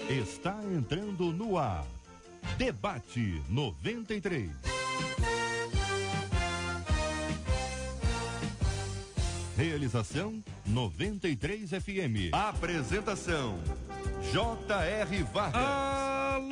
Está entrando no ar. Debate 93. Realização 93 FM. Apresentação J.R. Vargas. Alô,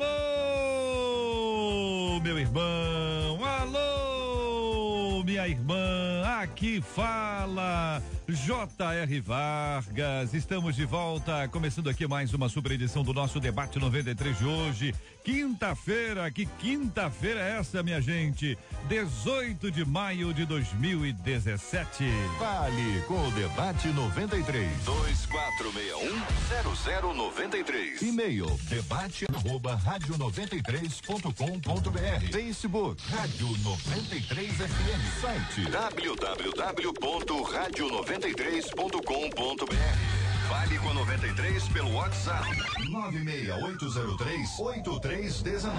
meu irmão. Alô, minha irmã. Aqui fala J.R. Vargas. Estamos de volta, começando aqui mais uma super edição do nosso Debate 93 de hoje. Quinta-feira, que quinta-feira é essa, minha gente? 18 de maio de 2017. Fale com o Debate 93. 2461-0093. E-mail debate@radio93.com.br. Facebook Rádio 93 FM. Site www.radio93.com.br. Fale com a 93 pelo WhatsApp 96803-8319.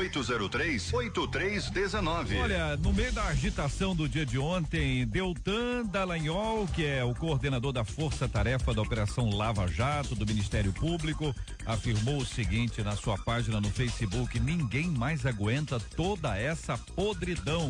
96803-8319. Olha, no meio da agitação do dia de ontem, Deltan Dallagnol, que é o coordenador da Força Tarefa da Operação Lava Jato do Ministério Público, afirmou o seguinte na sua página no Facebook: ninguém mais aguenta toda essa podridão.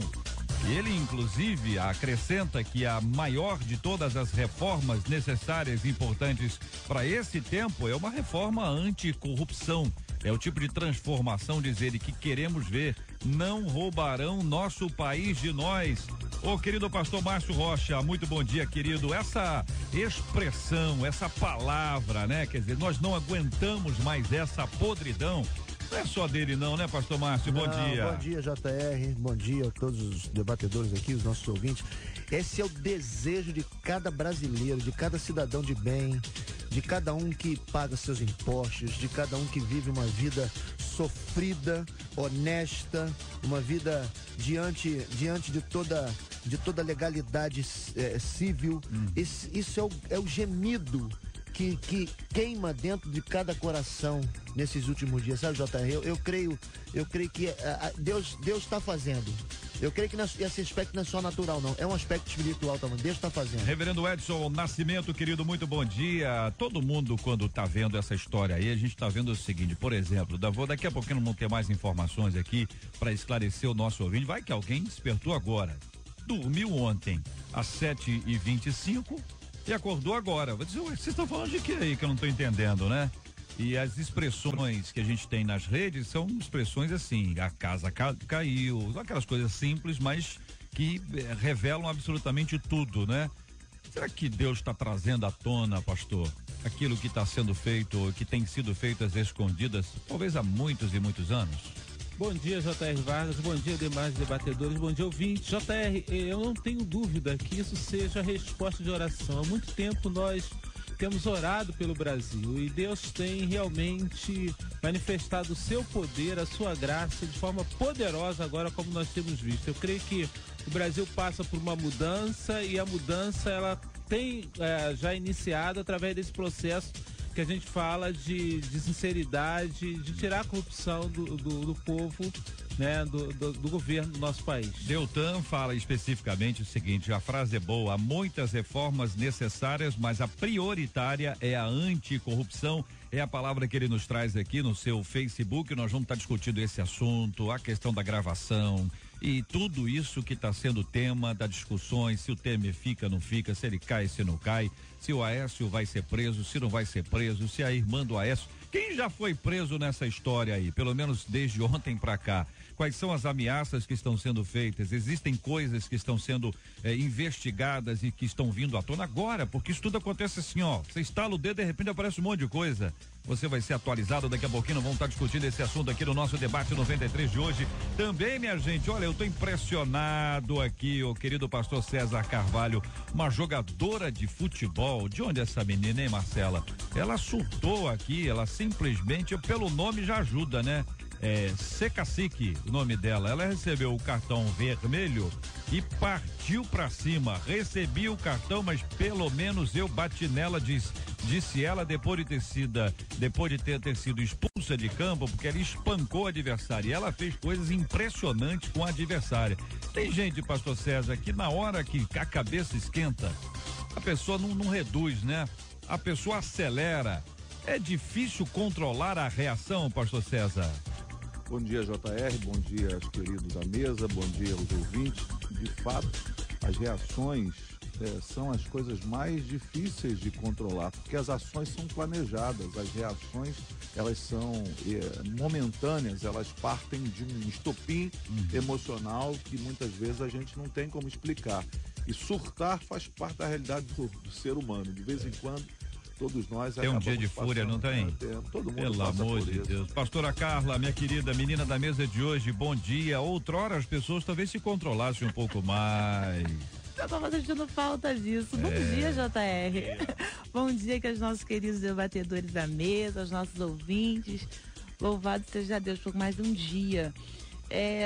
Ele, inclusive, acrescenta que a maior de todas as reformas necessárias e importantes para esse tempo é uma reforma anticorrupção. É o tipo de transformação, diz ele, que queremos ver. Não roubarão nosso país de nós. Ô, querido pastor Márcio Rocha, muito bom dia, querido. Essa expressão, essa palavra, né? Quer dizer, nós não aguentamos mais essa podridão. Não é só dele não, né, pastor Márcio? Bom dia. Bom dia, JR, bom dia a todos os debatedores aqui, os nossos ouvintes. Esse é o desejo de cada brasileiro, de cada cidadão de bem, de cada um que paga seus impostos, de cada um que vive uma vida sofrida, honesta, uma vida diante de toda legalidade civil. Isso é o gemido que queima dentro de cada coração nesses últimos dias, sabe, JR? Eu creio que Deus está fazendo. Eu creio que esse aspecto não é só natural, não. É um aspecto espiritual também. Deus está fazendo. Reverendo Edson Nascimento, querido, muito bom dia. Todo mundo, quando está vendo essa história aí, a gente está vendo o seguinte, por exemplo, daqui a pouquinho vamos ter mais informações aqui para esclarecer o nosso ouvinte. Vai que alguém despertou agora. Dormiu ontem às 7h25 e acordou agora. Vou dizer, vocês estão falando de que aí que eu não estou entendendo, né? E as expressões que a gente tem nas redes são expressões assim, a casa caiu, aquelas coisas simples, mas que revelam absolutamente tudo, né? Será que Deus está trazendo à tona, pastor, aquilo que está sendo feito, que tem sido feito às escondidas, talvez há muitos e muitos anos? Bom dia, J.R. Vargas, bom dia demais debatedores, bom dia ouvintes. J.R., eu não tenho dúvida que isso seja resposta de oração. Há muito tempo nós temos orado pelo Brasil e Deus tem realmente manifestado o seu poder, a sua graça de forma poderosa agora, como nós temos visto. Eu creio que o Brasil passa por uma mudança e a mudança ela tem já iniciado através desse processo que a gente fala de sinceridade, de tirar a corrupção do povo, né, do governo do nosso país. Deltan fala especificamente o seguinte, a frase é boa: há muitas reformas necessárias, mas a prioritária é a anticorrupção. É a palavra que ele nos traz aqui no seu Facebook. Nós vamos estar discutindo esse assunto, a questão da gravação e tudo isso que está sendo tema das discussões, se o Temer fica, não fica, se ele cai, se não cai, se o Aécio vai ser preso, se não vai ser preso, se a irmã do Aécio, quem já foi preso nessa história aí, pelo menos desde ontem para cá? Quais são as ameaças que estão sendo feitas? Existem coisas que estão sendo investigadas e que estão vindo à tona agora, porque isso tudo acontece assim, ó, você estala o dedo, de repente aparece um monte de coisa. Você vai ser atualizado daqui a pouquinho, vamos estar discutindo esse assunto aqui no nosso Debate 93 de hoje. Também, minha gente, olha, eu tô impressionado aqui, o querido pastor César Carvalho, uma jogadora de futebol. De onde é essa menina, hein, Marcela? Ela surtou aqui, ela simplesmente, pelo nome já ajuda, né? Cacique, o nome dela. Ela recebeu o cartão vermelho e partiu pra cima. Recebi o cartão, mas pelo menos eu bati nela, disse ela, depois de ter sido expulsa de campo, porque ela espancou o adversário. E ela fez coisas impressionantes com a adversária. Tem gente, pastor César, que na hora que a cabeça esquenta, a pessoa não reduz, né? A pessoa acelera. É difícil controlar a reação, pastor César? Bom dia, JR, bom dia aos queridos da mesa, bom dia aos ouvintes. De fato, as reações são as coisas mais difíceis de controlar, porque as ações são planejadas, as reações elas são momentâneas, elas partem de um estopim emocional que muitas vezes a gente não tem como explicar. E surtar faz parte da realidade do ser humano. De vez em quando, todos nós tem um dia de fúria, não tem? Todo mundo pelo amor de Deus. Pastora Carla, minha querida menina da mesa de hoje, bom dia. Outrora as pessoas talvez se controlassem um pouco mais. Eu tava sentindo falta disso. Bom dia, JR. Bom dia que aos nossos queridos debatedores da mesa, aos nossos ouvintes. Louvado seja Deus por mais um dia.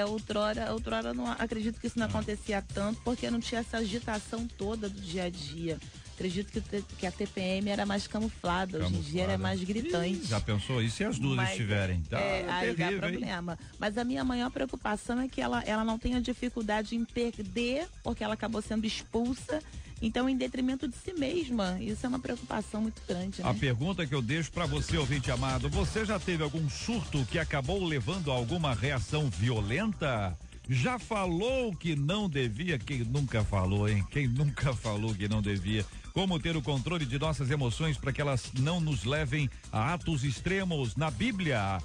Outrora não acredito que isso não acontecia tanto, porque não tinha essa agitação toda do dia a dia. Acredito que a TPM era mais camuflada, hoje em dia era mais gritante. Já pensou? E se as duas estiverem? Tá, aí dá problema. Mas a minha maior preocupação é que ela não tenha dificuldade em perder, porque ela acabou sendo expulsa, então em detrimento de si mesma. Isso é uma preocupação muito grande, né? A pergunta que eu deixo para você, ouvinte amado, você já teve algum surto que acabou levando a alguma reação violenta? Já falou que não devia? Quem nunca falou, hein? Quem nunca falou que não devia? Como ter o controle de nossas emoções para que elas não nos levem a atos extremos? Na Bíblia,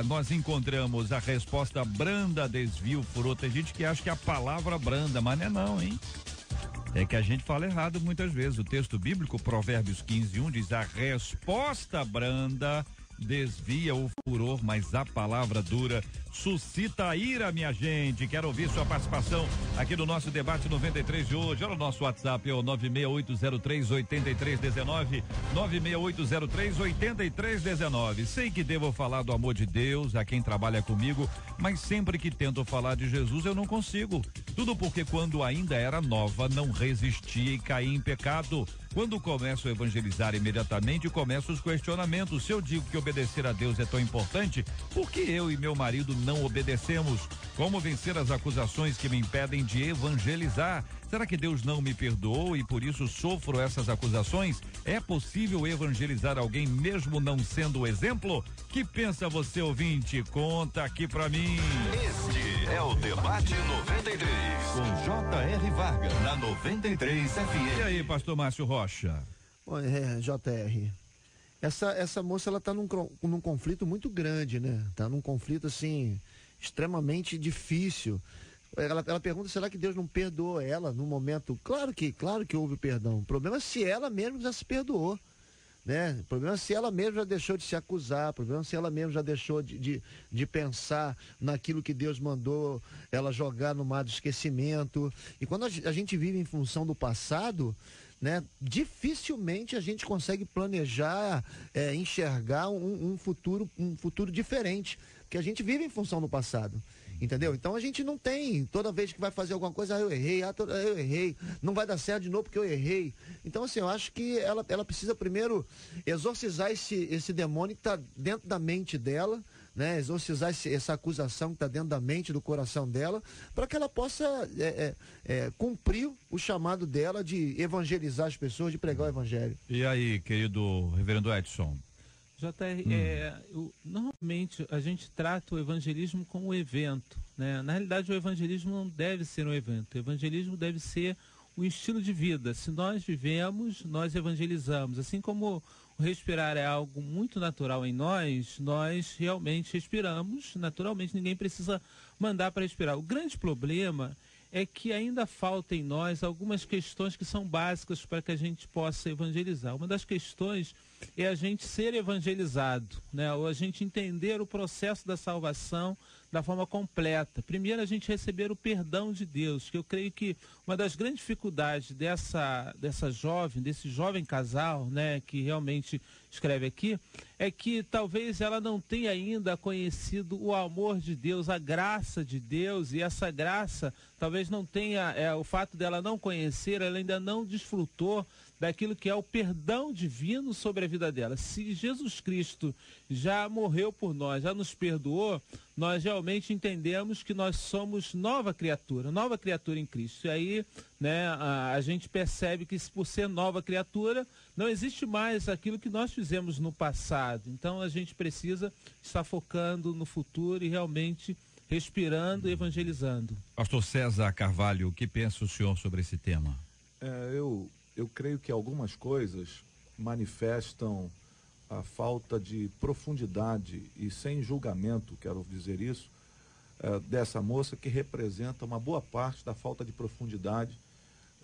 nós encontramos a resposta branda, desvio, furor. Tem gente que acha que a palavra branda, mas não é não, hein? É que a gente fala errado muitas vezes. O texto bíblico, Provérbios 15:1, diz: a resposta branda desvia o furor, mas a palavra dura suscita a ira, minha gente. Quero ouvir sua participação aqui no nosso debate 93 de hoje. Olha o nosso WhatsApp, é o 96803-8319, 96803-8319. Sei que devo falar do amor de Deus a quem trabalha comigo, mas sempre que tento falar de Jesus eu não consigo. Tudo porque quando ainda era nova não resistia e caí em pecado. Quando começo a evangelizar, imediatamente começam os questionamentos. Se eu digo que obedecer a Deus é tão importante, por que eu e meu marido não obedecemos? Como vencer as acusações que me impedem de evangelizar? Será que Deus não me perdoou e por isso sofro essas acusações? É possível evangelizar alguém mesmo não sendo o exemplo? Que pensa você, ouvinte? Conta aqui pra mim. Este é o Debate 93, com J.R. Vargas, na 93 FM. E aí, pastor Márcio Rocha? JR, essa moça, ela tá num conflito muito grande, né? Tá num conflito, assim, extremamente difícil. Ela pergunta, será que Deus não perdoou ela no momento? Claro que houve perdão. O problema é se ela mesma já se perdoou, né? O problema é se ela mesma já deixou de se acusar, o problema é se ela mesma já deixou de pensar naquilo que Deus mandou ela jogar no mar do esquecimento. E quando a gente vive em função do passado, né, dificilmente a gente consegue planejar, enxergar um futuro diferente, porque a gente vive em função do passado. Entendeu? Então a gente não tem, toda vez que vai fazer alguma coisa, eu errei, não vai dar certo de novo porque eu errei. Então, assim, eu acho que ela precisa primeiro exorcizar esse demônio que está dentro da mente dela, né? Exorcizar essa acusação que está dentro da mente, do coração dela, para que ela possa cumprir o chamado dela de evangelizar as pessoas, de pregar o evangelho. E aí, querido reverendo Edson? JR, normalmente a gente trata o evangelismo como um evento, né? Na realidade, o evangelismo não deve ser um evento. O evangelismo deve ser um estilo de vida. Se nós vivemos, nós evangelizamos. Assim como o respirar é algo muito natural em nós realmente respiramos naturalmente. Ninguém precisa mandar para respirar. O grande problema é que ainda falta em nós algumas questões que são básicas para que a gente possa evangelizar. Uma das questões é a gente ser evangelizado, né? Ou a gente entender o processo da salvação da forma completa. Primeiro, a gente receber o perdão de Deus, que eu creio que uma das grandes dificuldades desse jovem casal, né, que realmente escreve aqui, é que talvez ela não tenha ainda conhecido o amor de Deus, a graça de Deus, e essa graça talvez não tenha, o fato dela não conhecer, ela ainda não desfrutou daquilo que é o perdão divino sobre a vida dela. Se Jesus Cristo já morreu por nós, já nos perdoou, nós realmente entendemos que nós somos nova criatura em Cristo. E aí, né, a gente percebe que por ser nova criatura, não existe mais aquilo que nós fizemos no passado. Então a gente precisa estar focando no futuro e realmente respirando e evangelizando. Pastor César Carvalho, o que pensa o senhor sobre esse tema? Eu creio que algumas coisas manifestam a falta de profundidade e sem julgamento, quero dizer isso, dessa moça, que representa uma boa parte da falta de profundidade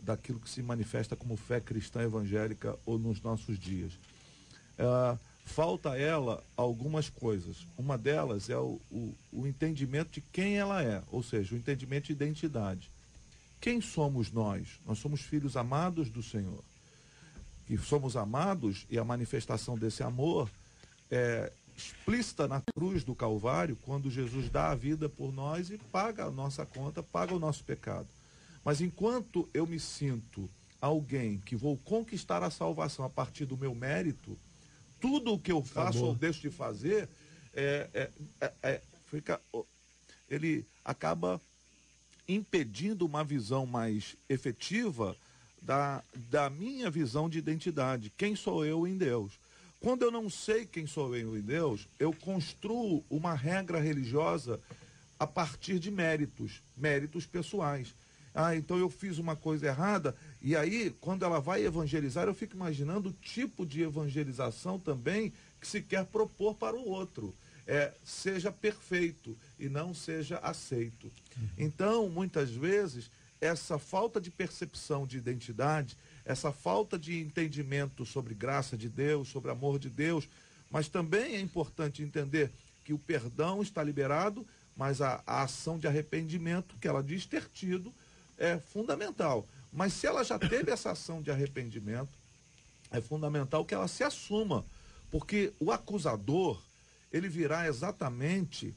daquilo que se manifesta como fé cristã evangélica ou nos nossos dias. Falta a ela algumas coisas. Uma delas é o entendimento de quem ela é, ou seja, o entendimento de identidade. Quem somos nós? Nós somos filhos amados do Senhor. Que somos amados, e a manifestação desse amor é explícita na cruz do Calvário, quando Jesus dá a vida por nós e paga a nossa conta, paga o nosso pecado. Mas enquanto eu me sinto alguém que vou conquistar a salvação a partir do meu mérito, tudo o que eu faço ou deixo de fazer, ele acaba impedindo uma visão mais efetiva da minha visão de identidade. Quem sou eu em Deus? Quando eu não sei quem sou eu em Deus, eu construo uma regra religiosa a partir de méritos pessoais. Então eu fiz uma coisa errada, e aí, quando ela vai evangelizar, eu fico imaginando o tipo de evangelização também que se quer propor para o outro. Seja perfeito e não seja aceito. Então, muitas vezes, essa falta de percepção de identidade, essa falta de entendimento sobre graça de Deus, sobre amor de Deus, mas também é importante entender que o perdão está liberado, mas a ação de arrependimento que ela diz ter tido é fundamental. Mas se ela já teve essa ação de arrependimento, é fundamental que ela se assuma, porque o acusador, ele virá exatamente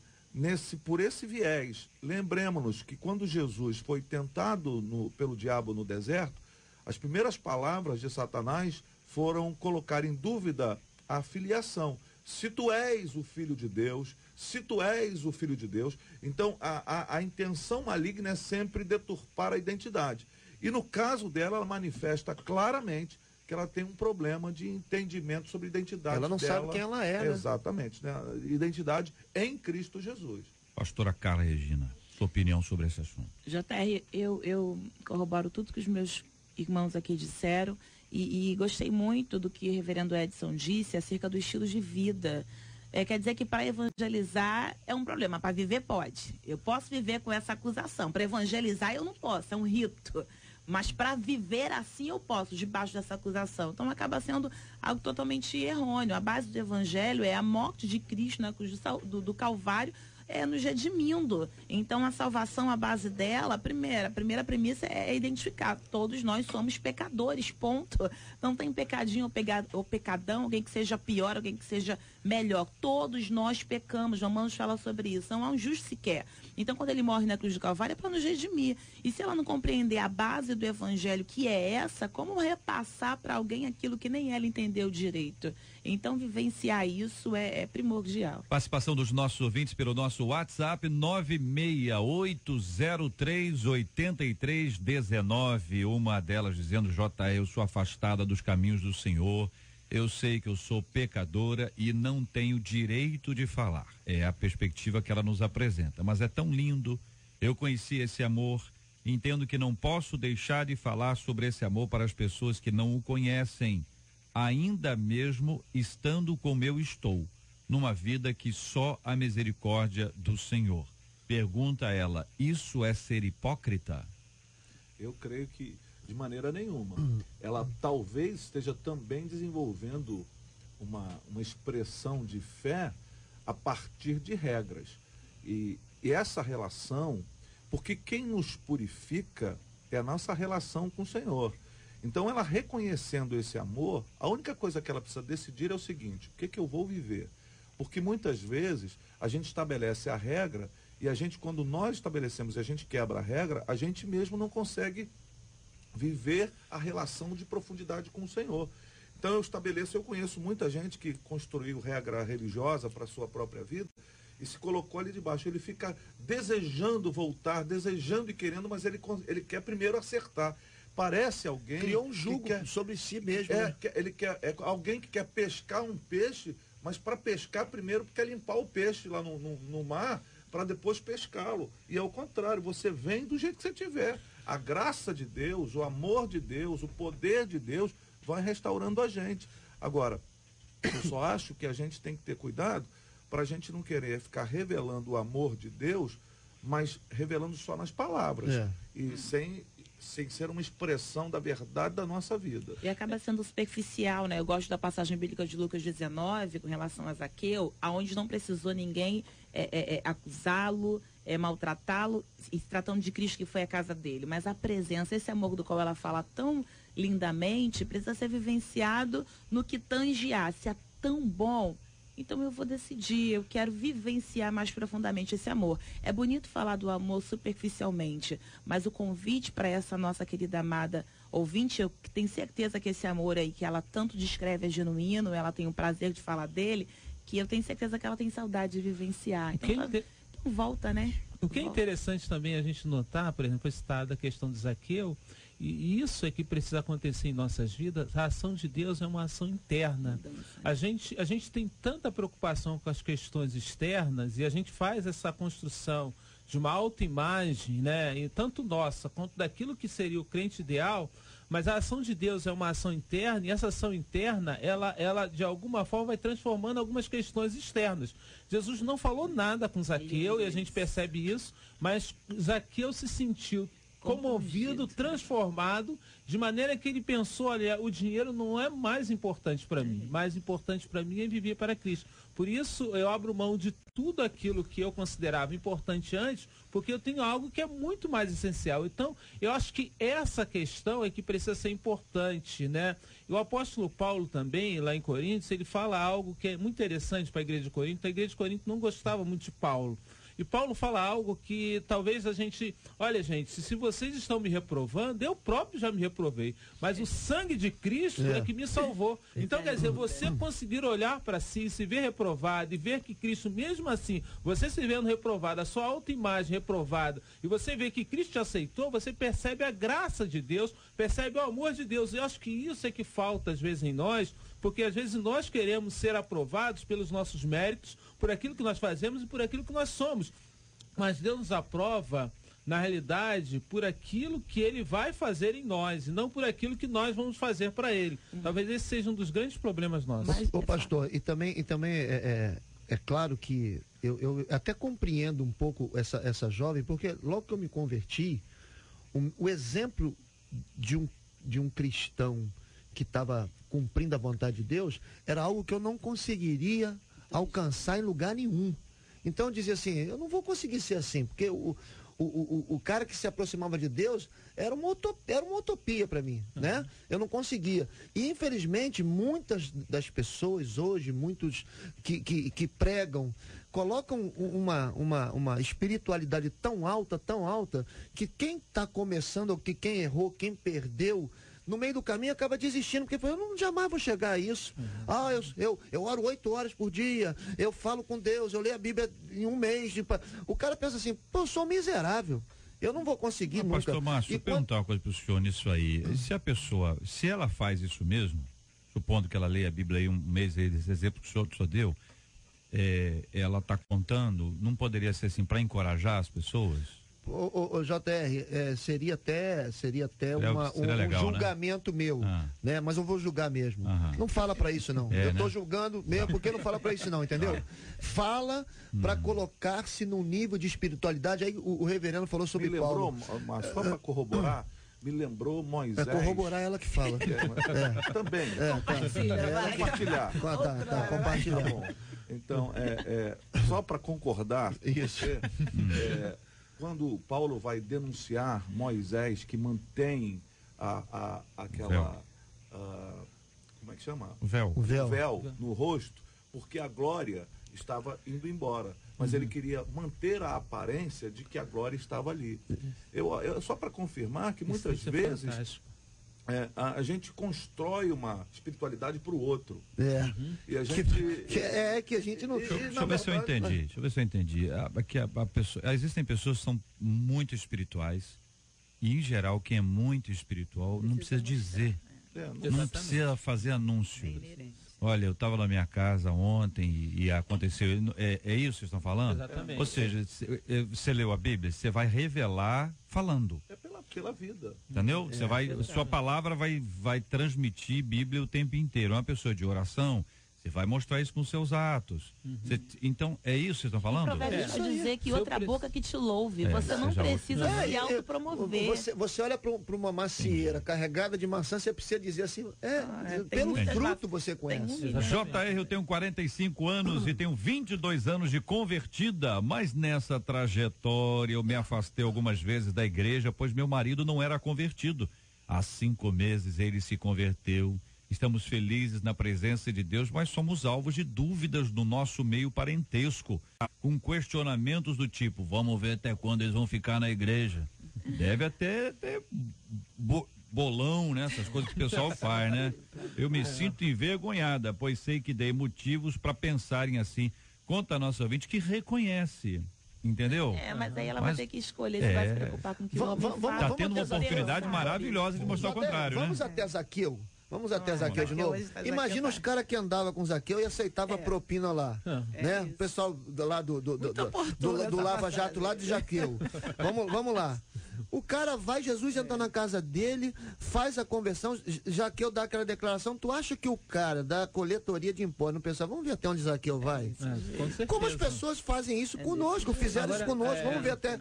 por esse viés. Lembremos-nos que quando Jesus foi tentado pelo diabo no deserto, as primeiras palavras de Satanás foram colocar em dúvida a filiação. Se tu és o filho de Deus, se tu és o filho de Deus, então a intenção maligna é sempre deturpar a identidade. E no caso dela, ela manifesta claramente que ela tem um problema de entendimento sobre a identidade dela. Ela não sabe quem ela é, né? Exatamente, né? Identidade em Cristo Jesus. Pastora Carla Regina, sua opinião sobre esse assunto. JR, eu corroboro tudo que os meus irmãos aqui disseram e gostei muito do que o reverendo Edson disse acerca do estilo de vida. Quer dizer que para evangelizar é um problema, para viver pode. Eu posso viver com essa acusação, para evangelizar eu não posso, é um rito. Mas para viver assim eu posso, debaixo dessa acusação. Então acaba sendo algo totalmente errôneo. A base do evangelho é a morte de Cristo na cruz do Calvário, nos redimindo. Então a salvação, a base dela, a primeira premissa é identificar. Todos nós somos pecadores, ponto. Não tem pecadinho ou pecadão, alguém que seja pior, alguém que seja melhor. Todos nós pecamos, Romanos fala sobre isso. Não há um justo sequer. Então quando ele morre na cruz do Calvário é para nos redimir. E se ela não compreender a base do evangelho, que é essa, como repassar para alguém aquilo que nem ela entendeu direito? Então vivenciar isso é primordial. Participação dos nossos ouvintes pelo nosso WhatsApp 968038319. Uma delas dizendo: eu sou afastada dos caminhos do Senhor. Eu sei que eu sou pecadora e não tenho direito de falar. É a perspectiva que ela nos apresenta. Mas é tão lindo. Eu conheci esse amor. Entendo que não posso deixar de falar sobre esse amor para as pessoas que não o conhecem, ainda mesmo estando como eu estou, numa vida que só a misericórdia do Senhor. Pergunta ela: isso é ser hipócrita? Eu creio que de maneira nenhuma. Ela talvez esteja também desenvolvendo uma expressão de fé a partir de regras. E essa relação, porque quem nos purifica é a nossa relação com o Senhor. Então ela reconhecendo esse amor, a única coisa que ela precisa decidir é o seguinte: o que eu vou viver? Porque muitas vezes a gente estabelece a regra e quando nós estabelecemos e a gente quebra a regra, a gente mesmo não consegue viver a relação de profundidade com o Senhor. Então eu conheço muita gente que construiu regra religiosa para a sua própria vida e se colocou ali debaixo. Ele fica desejando voltar, desejando e querendo, mas ele quer primeiro acertar. Parece alguém... Criou um jugo sobre si mesmo. É alguém que quer pescar um peixe, mas para pescar primeiro quer limpar o peixe lá no mar, para depois pescá-lo. E é o contrário, você vem do jeito que você tiver. A graça de Deus, o amor de Deus, o poder de Deus vai restaurando a gente. Agora, eu só acho que a gente tem que ter cuidado para a gente não querer ficar revelando o amor de Deus, mas revelando só nas palavras. E sem ser uma expressão da verdade da nossa vida. E acaba sendo superficial, né? Eu gosto da passagem bíblica de Lucas 19, com relação a Zaqueu, aonde não precisou ninguém acusá-lo, maltratá-lo, e se tratando de Cristo que foi a casa dele. Mas a presença, esse amor do qual ela fala tão lindamente, precisa ser vivenciado no que tange a. Se é tão bom, então eu vou decidir, eu quero vivenciar mais profundamente esse amor. É bonito falar do amor superficialmente, mas o convite para essa nossa querida amada ouvinte, eu tenho certeza que esse amor aí que ela tanto descreve é genuíno, ela tem o prazer de falar dele, que eu tenho certeza que ela tem saudade de vivenciar. Então, volta, né? O que é interessante também a gente notar, por exemplo, citada a questão de Zaqueu, e isso é que precisa acontecer em nossas vidas. A ação de Deus é uma ação interna. A gente tem tanta preocupação com as questões externas e a gente faz essa construção de uma autoimagem, né, e tanto nossa quanto daquilo que seria o crente ideal, mas a ação de Deus é uma ação interna, e essa ação interna, ela de alguma forma vai transformando algumas questões externas. Jesus não falou nada com Zaqueu, e a gente percebe isso, mas Zaqueu se sentiu comovido, transformado, de maneira que ele pensou, olha, o dinheiro não é mais importante para mim, mais importante para mim é viver para Cristo. Por isso eu abro mão de tudo aquilo que eu considerava importante antes, porque eu tenho algo que é muito mais essencial. Então, eu acho que essa questão é que precisa ser importante, né? E o apóstolo Paulo também, lá em Coríntios, ele fala algo que é muito interessante para a igreja de Corinto. A igreja de Corinto não gostava muito de Paulo. E Paulo fala algo que talvez a gente... Olha, gente, se vocês estão me reprovando, eu próprio já me reprovei. Mas o sangue de Cristo é que me salvou. Então, quer dizer, você conseguir olhar para si, se ver reprovado e ver que Cristo, mesmo assim, você se vendo reprovado, a sua autoimagem reprovada, e você vê que Cristo te aceitou, você percebe a graça de Deus, percebe o amor de Deus. Eu acho que isso é que falta, às vezes, em nós, porque às vezes nós queremos ser aprovados pelos nossos méritos, por aquilo que nós fazemos e por aquilo que nós somos. Mas Deus nos aprova, na realidade, por aquilo que Ele vai fazer em nós, e não por aquilo que nós vamos fazer para Ele. Talvez esse seja um dos grandes problemas nossos. Ô pastor, e também é claro que eu até compreendo um pouco essa jovem, porque logo que eu me converti, o exemplo de um cristão que estava cumprindo a vontade de Deus era algo que eu não conseguiria alcançar em lugar nenhum. Então eu dizia assim, eu não vou conseguir ser assim, porque o cara que se aproximava de Deus era uma utopia para mim, né? Eu não conseguia. E infelizmente muitas das pessoas hoje, muitos que pregam, colocam uma espiritualidade tão alta, que quem está começando, ou que quem errou, quem perdeu, no meio do caminho acaba desistindo, porque eu não jamais vou chegar a isso. Eu oro 8 horas por dia, eu falo com Deus, eu leio a Bíblia em um mês. O cara pensa assim, pô, eu sou miserável, eu não vou conseguir nunca. Pastor Márcio, perguntar uma coisa para o senhor nisso aí. Se ela faz isso mesmo, supondo que ela leia a Bíblia aí um mês, esse exemplo que o senhor deu, ela está contando, não poderia ser assim para encorajar as pessoas? O JR, seria até legal, um julgamento, né? Meu, né? Mas eu vou julgar mesmo. Não fala para isso não. Eu tô julgando mesmo porque não fala para isso não, entendeu? Fala para colocar-se num nível de espiritualidade. Aí o reverendo falou sobre Paulo. Mas só para corroborar, me lembrou Moisés. Corroborar ela que fala. Também. Compartilhar. Compartilhar. Tá bom. Então, só para concordar com você, quando Paulo vai denunciar Moisés, que mantém aquela como é que chama? O véu no rosto, porque a glória estava indo embora. mas ele queria manter a aparência de que a glória estava ali. Só para confirmar que muitas vezes a gente constrói uma espiritualidade para o outro. E a gente... que a gente não... Deixa eu ver se eu entendi. Existem pessoas que são muito espirituais e, em geral, quem é muito espiritual não precisa dizer. Não precisa fazer anúncio. Olha, eu estava na minha casa ontem e aconteceu. É isso que vocês estão falando? Exatamente. Ou seja, você leu a Bíblia, você vai revelar falando. É pela vida. Entendeu? Sua palavra vai transmitir Bíblia o tempo inteiro. Uma pessoa de oração, você vai mostrar isso com seus atos. Então, é isso que vocês estão falando? Deixa eu dizer que outra boca que te louve. Você não precisa se autopromover. Você olha para uma macieira carregada de maçã, você precisa dizer assim, pelo fruto você conhece. JR, eu tenho 45 anos e tenho 22 anos de convertida, mas nessa trajetória eu me afastei algumas vezes da igreja, pois meu marido não era convertido. Há 5 meses ele se converteu. Estamos felizes na presença de Deus, mas somos alvos de dúvidas no nosso meio parentesco, com questionamentos do tipo, vamos ver até quando eles vão ficar na igreja. Deve até ter bolão, né? Essas coisas que o pessoal faz, né? Eu me sinto envergonhada, pois sei que dei motivos para pensarem assim. Conta a nossa ouvinte que reconhece. Entendeu? Mas aí ela vai ter que escolher se vai se preocupar com o que Tá tendo uma oportunidade maravilhosa de mostrar o contrário, Vamos até Zaqueu. Vamos até Zaqueu de novo. Imagina os caras que andavam com Zaqueu e aceitavam propina lá, né? O pessoal lá do Lava Jato lá de Zaqueu. Vamos lá. O cara vai, Jesus entra na casa dele, faz a conversão, Zaqueu dá aquela declaração. Tu acha que o cara da coletoria de impostos não pensa, vamos ver até onde Zaqueu vai? Como as pessoas fazem isso conosco, fizeram isso conosco, vamos ver até...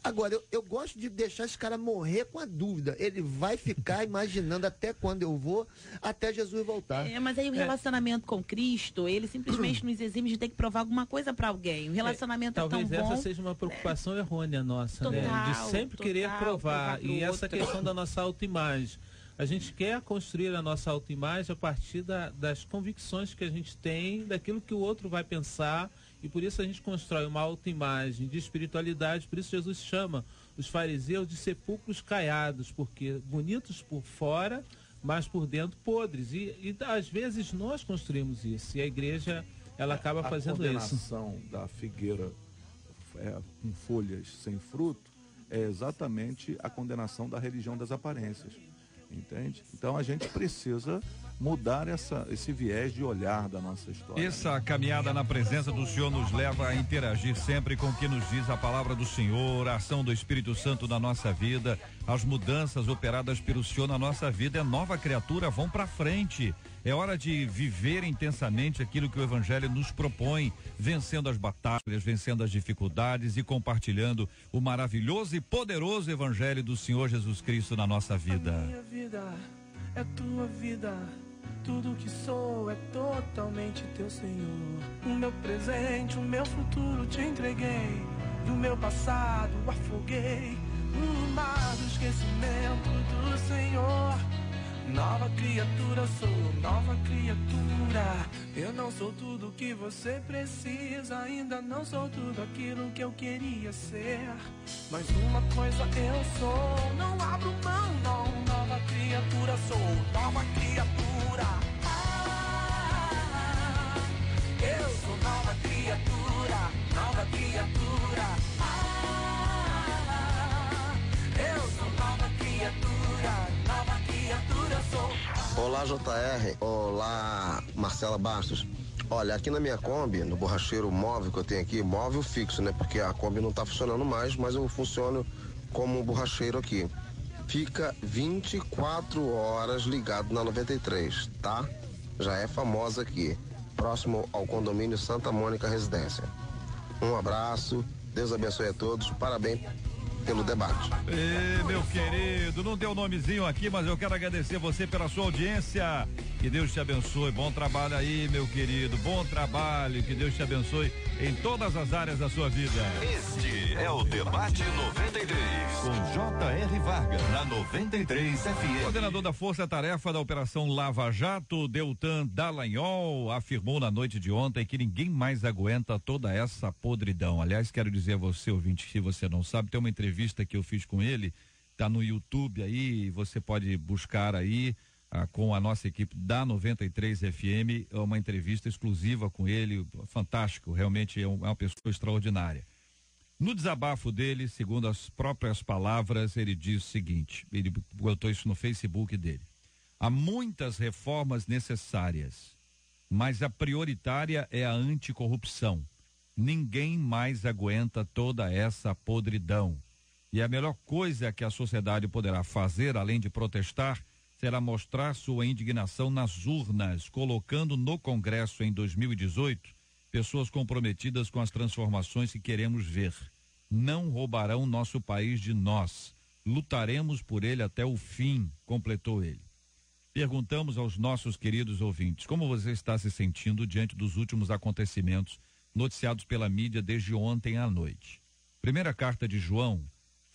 Agora, eu gosto de deixar esse cara morrer com a dúvida. Ele vai ficar imaginando até quando eu vou, até Jesus voltar. Mas aí o relacionamento com Cristo, ele simplesmente nos exime de ter que provar alguma coisa para alguém. O relacionamento é tão bom. Talvez essa seja uma preocupação errônea nossa, né? De sempre querer provar. E essa questão da nossa autoimagem. A gente quer construir a nossa autoimagem a partir das convicções que a gente tem, daquilo que o outro vai pensar, e por isso a gente constrói uma autoimagem de espiritualidade. Por isso Jesus chama os fariseus de sepulcros caiados, porque bonitos por fora, mas por dentro podres. E às vezes nós construímos isso, e a igreja ela acaba fazendo isso. A condenação da figueira com folhas sem fruto é exatamente a condenação da religião das aparências. Entende? Então a gente precisa mudar esse viés de olhar da nossa história. Essa caminhada na presença do Senhor nos leva a interagir sempre com o que nos diz a palavra do Senhor, a ação do Espírito Santo na nossa vida, as mudanças operadas pelo Senhor na nossa vida. É nova criatura, vão para frente. É hora de viver intensamente aquilo que o Evangelho nos propõe, vencendo as batalhas, vencendo as dificuldades e compartilhando o maravilhoso e poderoso Evangelho do Senhor Jesus Cristo na nossa vida. A minha vida é tua vida, tudo que sou é totalmente teu, Senhor. O meu presente, o meu futuro te entreguei, e o meu passado afoguei no mar do esquecimento do Senhor. Nova criatura sou, nova criatura. Eu não sou tudo que você precisa, ainda não sou tudo aquilo que eu queria ser. Mas uma coisa eu sou, não abro mão, não. Nova criatura sou, nova criatura. Eu sou nova criatura, nova criatura. Eu sou nova criatura, nova criatura sou. Olá, JR. Olá, Marcela Bastos. Olha, aqui na minha Kombi, no borracheiro móvel que eu tenho aqui, móvel fixo, né? Porque a Kombi não tá funcionando mais, mas eu funciono como um borracheiro aqui. Fica 24 horas ligado na 93, tá? Já é famosa aqui, próximo ao condomínio Santa Mônica Residência. Um abraço, Deus abençoe a todos, parabéns pelo debate. Meu querido, não deu nomezinho aqui, mas eu quero agradecer você pela sua audiência. Que Deus te abençoe. Bom trabalho aí, meu querido. Bom trabalho. Que Deus te abençoe em todas as áreas da sua vida. Este é o Debate 93, com J.R. Vargas, na 93 FM. Coordenador da Força Tarefa da Operação Lava Jato, Deltan Dallagnol, afirmou na noite de ontem que ninguém mais aguenta toda essa podridão. Aliás, quero dizer a você, ouvinte, se você não sabe, tem uma entrevista que eu fiz com ele, tá no YouTube aí, você pode buscar aí. Com a nossa equipe da 93 FM, é uma entrevista exclusiva com ele, fantástico, realmente é uma pessoa extraordinária. No desabafo dele, segundo as próprias palavras, ele diz o seguinte, ele botou isso no Facebook dele: há muitas reformas necessárias, mas a prioritária é a anticorrupção. Ninguém mais aguenta toda essa podridão. E a melhor coisa que a sociedade poderá fazer, além de protestar, será mostrar sua indignação nas urnas, colocando no Congresso em 2018 pessoas comprometidas com as transformações que queremos ver. Não roubarão nosso país de nós. Lutaremos por ele até o fim, completou ele. Perguntamos aos nossos queridos ouvintes, como você está se sentindo diante dos últimos acontecimentos noticiados pela mídia desde ontem à noite? Primeira carta de João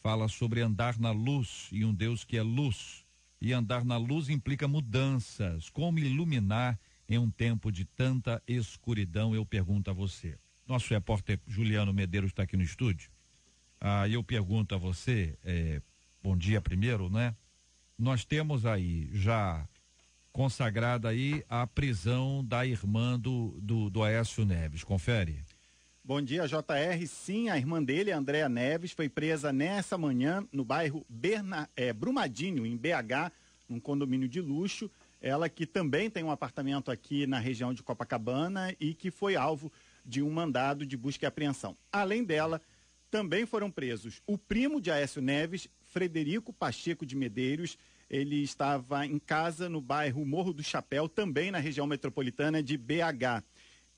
fala sobre andar na luz e um Deus que é luz. E andar na luz implica mudanças. Como iluminar em um tempo de tanta escuridão? Eu pergunto a você. Nosso repórter Juliano Medeiros está aqui no estúdio. Eu pergunto a você, bom dia primeiro, né? Nós temos aí já consagrada aí a prisão da irmã do Aécio Neves. Confere. Bom dia, JR. Sim, a irmã dele, Andréa Neves, foi presa nessa manhã no bairro Brumadinho, em BH, num condomínio de luxo. Ela que também tem um apartamento aqui na região de Copacabana e que foi alvo de um mandado de busca e apreensão. Além dela, também foram presos o primo de Aécio Neves, Frederico Pacheco de Medeiros. Ele estava em casa no bairro Morro do Chapéu, também na região metropolitana de BH.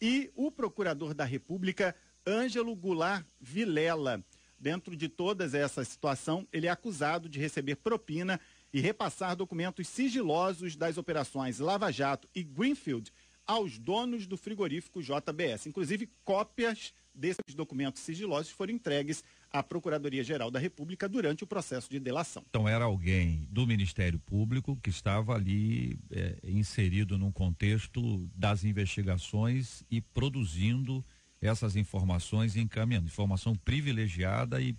E o procurador da República, Ângelo Goulart Vilela. Dentro de toda essa situação, ele é acusado de receber propina e repassar documentos sigilosos das operações Lava Jato e Greenfield aos donos do frigorífico JBS. Inclusive, cópias desses documentos sigilosos foram entregues à Procuradoria-Geral da República durante o processo de delação. Então era alguém do Ministério Público que estava ali inserido num contexto das investigações e produzindo essas informações e encaminhando. Informação privilegiada e,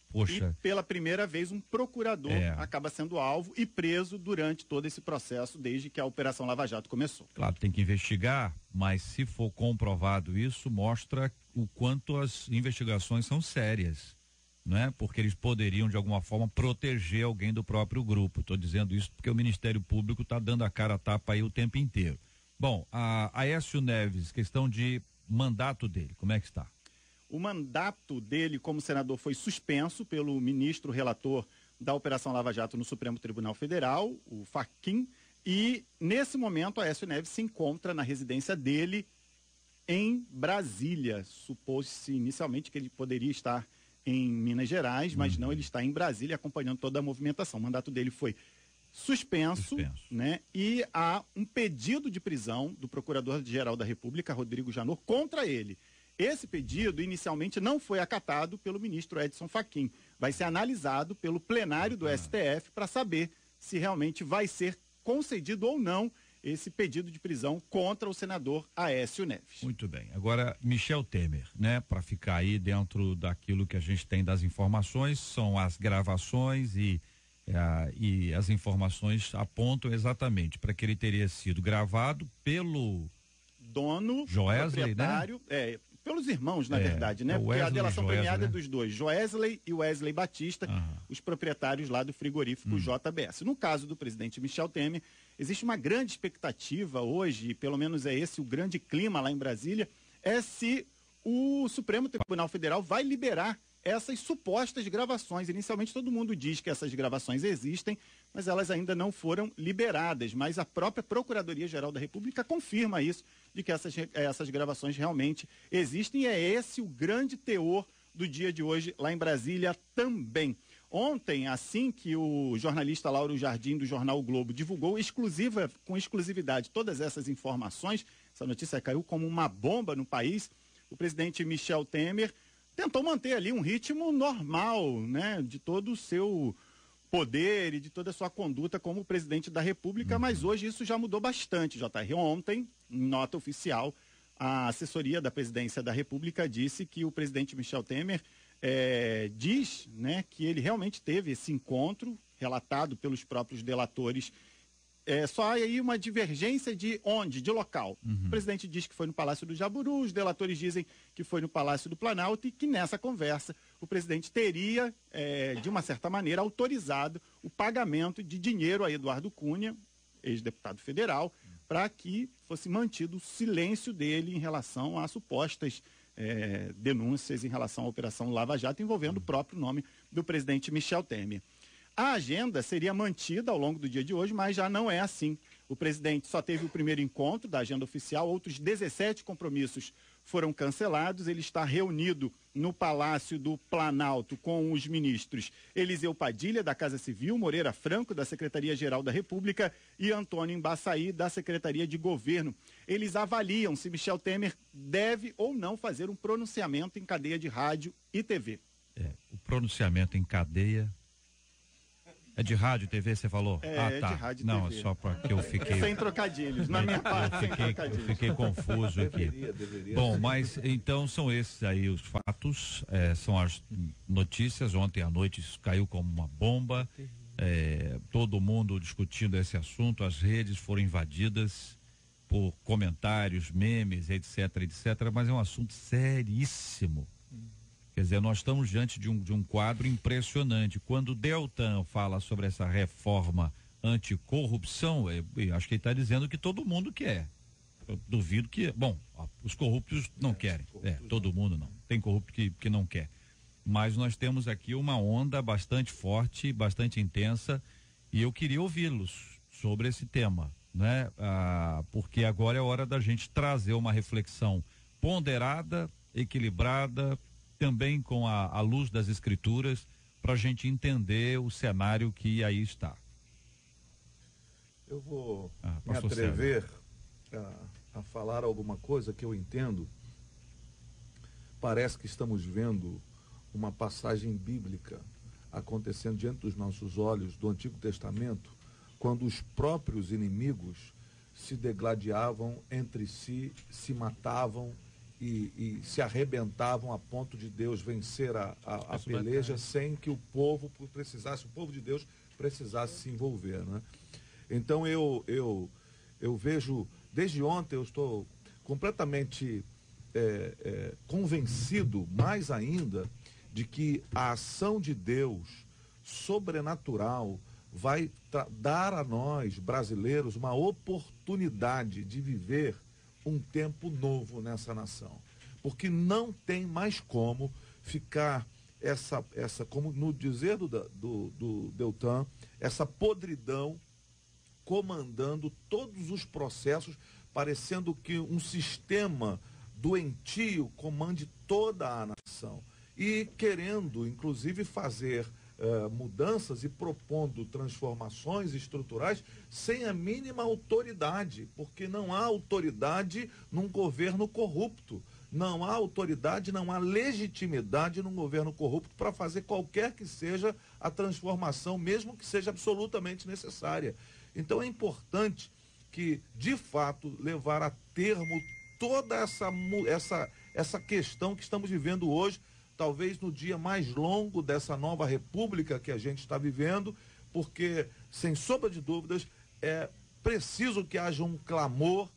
poxa... E pela primeira vez um procurador acaba sendo alvo e preso durante todo esse processo, desde que a Operação Lava Jato começou. Claro, tem que investigar, mas se for comprovado isso, mostra o quanto as investigações são sérias. Não é? Porque eles poderiam, de alguma forma, proteger alguém do próprio grupo. Estou dizendo isso porque o Ministério Público está dando a cara a tapa aí o tempo inteiro. Bom, a Aécio Neves, questão de mandato dele, como é que está? O mandato dele como senador foi suspenso pelo ministro relator da Operação Lava Jato no Supremo Tribunal Federal, o Fachin, e nesse momento Aécio Neves se encontra na residência dele em Brasília. Supôs-se inicialmente que ele poderia estar em Minas Gerais, mas não, ele está em Brasília acompanhando toda a movimentação. O mandato dele foi suspenso. Né? E há um pedido de prisão do Procurador-Geral da República, Rodrigo Janot, contra ele. Esse pedido inicialmente não foi acatado pelo ministro Edson Fachin. Vai ser analisado pelo plenário do STF para saber se realmente vai ser concedido ou não esse pedido de prisão contra o senador Aécio Neves. Muito bem. Agora, Michel Temer, né? Para ficar aí dentro daquilo que a gente tem das informações, são as gravações e as informações apontam exatamente para que ele teria sido gravado pelo dono, Joesley, proprietário, né? Pelos irmãos, na verdade, né? Porque a delação premiada é dos dois, Joesley e Wesley Batista, os proprietários lá do frigorífico JBS. No caso do presidente Michel Temer, existe uma grande expectativa hoje, e pelo menos é esse o grande clima lá em Brasília, é se o Supremo Tribunal Federal vai liberar essas supostas gravações. Inicialmente todo mundo diz que essas gravações existem, mas elas ainda não foram liberadas. Mas a própria Procuradoria-Geral da República confirma isso, de que essas gravações realmente existem, e é esse o grande teor do dia de hoje lá em Brasília também. Ontem, assim que o jornalista Lauro Jardim, do jornal o Globo, divulgou com exclusividade todas essas informações, essa notícia caiu como uma bomba no país, o presidente Michel Temer tentou manter ali um ritmo normal, né, de todo o seu poder e de toda a sua conduta como presidente da República, mas hoje isso já mudou bastante, JR. Ontem, em nota oficial, a assessoria da presidência da República disse que o presidente Michel Temer diz, né, que ele realmente teve esse encontro, relatado pelos próprios delatores. Só aí uma divergência de onde? De local. O presidente diz que foi no Palácio do Jaburu, os delatores dizem que foi no Palácio do Planalto e que nessa conversa o presidente teria, de uma certa maneira, autorizado o pagamento de dinheiro a Eduardo Cunha, ex-deputado federal, para que fosse mantido o silêncio dele em relação a supostas denúncias em relação à Operação Lava Jato envolvendo o próprio nome do presidente Michel Temer. A agenda seria mantida ao longo do dia de hoje, mas já não é assim. O presidente só teve o primeiro encontro da agenda oficial, outros 17 compromissos foram cancelados. Ele está reunido no Palácio do Planalto com os ministros Eliseu Padilha, da Casa Civil, Moreira Franco, da Secretaria-Geral da República, e Antônio Embaçaí, da Secretaria de Governo. Eles avaliam se Michel Temer deve ou não fazer um pronunciamento em cadeia de rádio e TV. O pronunciamento em cadeia... É de rádio e TV, você falou? Tá. É de rádio e não, TV. É só porque eu fiquei... Sem trocadilhos, na minha parte, eu fiquei confuso aqui. Deveria. Bom, mas então são esses aí os fatos, são as notícias. Ontem à noite isso caiu como uma bomba, todo mundo discutindo esse assunto, as redes foram invadidas por comentários, memes, etc, mas é um assunto seríssimo. Quer dizer, nós estamos diante de um quadro impressionante. Quando o Deltan fala sobre essa reforma anticorrupção, acho que ele está dizendo que todo mundo quer. Eu duvido que... Bom, os corruptos não querem. Todo mundo não. Tem corrupto que não quer. Mas nós temos aqui uma onda bastante forte, bastante intensa, e eu queria ouvi-los sobre esse tema, né? Porque agora é hora da gente trazer uma reflexão ponderada, equilibrada, também com a luz das escrituras, para a gente entender o cenário que aí está. Eu vou me atrever a falar alguma coisa que eu entendo. Parece que estamos vendo uma passagem bíblica acontecendo diante dos nossos olhos do Antigo Testamento, quando os próprios inimigos se degladiavam entre si, se matavam e se arrebentavam a ponto de Deus vencer a peleja sem que o povo de Deus precisasse se envolver, né? Então eu vejo, desde ontem eu estou completamente convencido, mais ainda, de que a ação de Deus sobrenatural vai dar a nós, brasileiros, uma oportunidade de viver um tempo novo nessa nação. Porque não tem mais como ficar como no dizer do Deltan, essa podridão comandando todos os processos, parecendo que um sistema doentio comande toda a nação. E querendo, inclusive, fazer mudanças e propondo transformações estruturais sem a mínima autoridade, porque não há autoridade num governo corrupto, não há autoridade, não há legitimidade num governo corrupto para fazer qualquer que seja a transformação, mesmo que seja absolutamente necessária. Então é importante que, de fato, levar a termo toda essa questão que estamos vivendo hoje, talvez no dia mais longo dessa nova república que a gente está vivendo, porque, sem sombra de dúvidas, é preciso que haja um clamor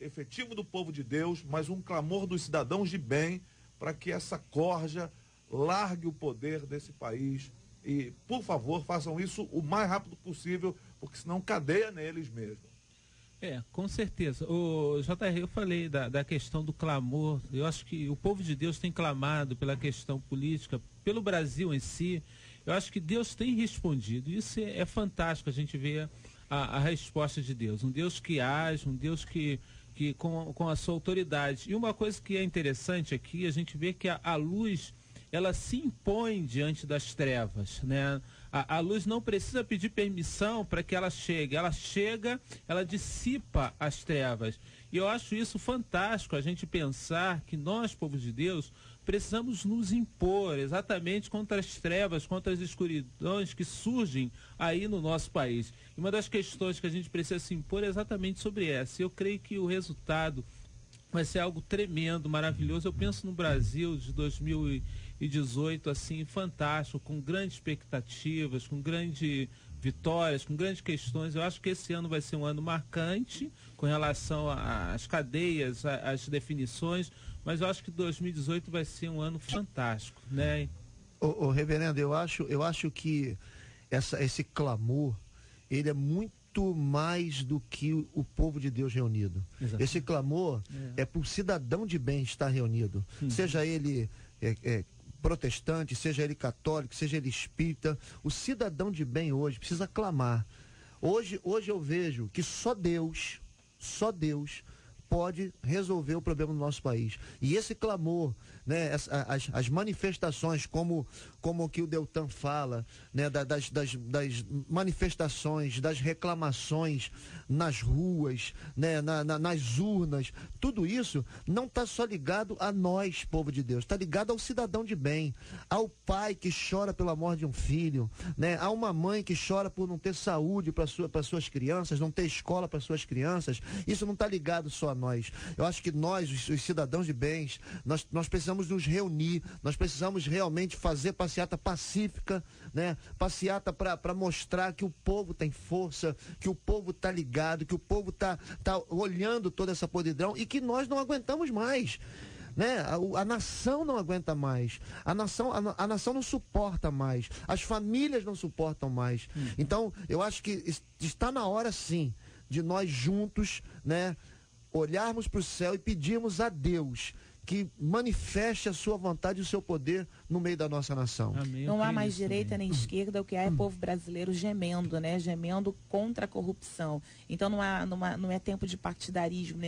efetivo do povo de Deus, mas um clamor dos cidadãos de bem, para que essa corja largue o poder desse país. E, por favor, façam isso o mais rápido possível, porque senão cadeia neles mesmo. Com certeza. JR, eu falei da questão do clamor. Eu acho que o povo de Deus tem clamado pela questão política, pelo Brasil em si. Eu acho que Deus tem respondido. Isso é fantástico, a gente vê a resposta de Deus. Um Deus que age, um Deus que com a sua autoridade. E uma coisa que é interessante aqui, a gente vê que a luz ela se impõe diante das trevas, né? A luz não precisa pedir permissão para que ela chegue. Ela chega, ela dissipa as trevas. E eu acho isso fantástico, a gente pensar que nós, povo de Deus, precisamos nos impor exatamente contra as trevas, contra as escuridões que surgem aí no nosso país. E uma das questões que a gente precisa se impor é exatamente sobre essa. Eu creio que o resultado vai ser algo tremendo, maravilhoso. Eu penso no Brasil de 2018, assim, fantástico, com grandes expectativas, com grandes vitórias, com grandes questões. Eu acho que esse ano vai ser um ano marcante com relação às cadeias, às definições, mas eu acho que 2018 vai ser um ano fantástico, né? Ô, reverendo, eu acho que esse clamor, ele é muito mais do que o povo de Deus reunido. Exato. Esse clamor é para o cidadão de bem estar reunido, seja ele protestante, seja ele católico, seja ele espírita. O cidadão de bem hoje precisa clamar. Hoje eu vejo que só Deus pode resolver o problema do nosso país. E esse clamor, né, as manifestações, como que o Deltan fala, né, das manifestações, das reclamações nas ruas, né, nas urnas, tudo isso não está só ligado a nós, povo de Deus, está ligado ao cidadão de bem, ao pai que chora pela morte de um filho, né, a uma mãe que chora por não ter saúde para suas crianças, não ter escola para suas crianças. Isso não está ligado só a nós. Eu acho que nós, os cidadãos de bens, nós precisamos nos reunir, nós precisamos realmente fazer passeata pacífica, né? Passeata para mostrar que o povo tem força, que o povo está ligado, que o povo tá olhando toda essa podridão e que nós não aguentamos mais. Né? A nação não aguenta mais, a nação não suporta mais, as famílias não suportam mais. Então, eu acho que está na hora, sim, de nós juntos, né, olharmos para o céu e pedirmos a Deus que manifeste a sua vontade e o seu poder no meio da nossa nação. Amém. Não há mais direita nem esquerda, o que há é povo brasileiro gemendo, né? Gemendo contra a corrupção. Então não é tempo de partidarismo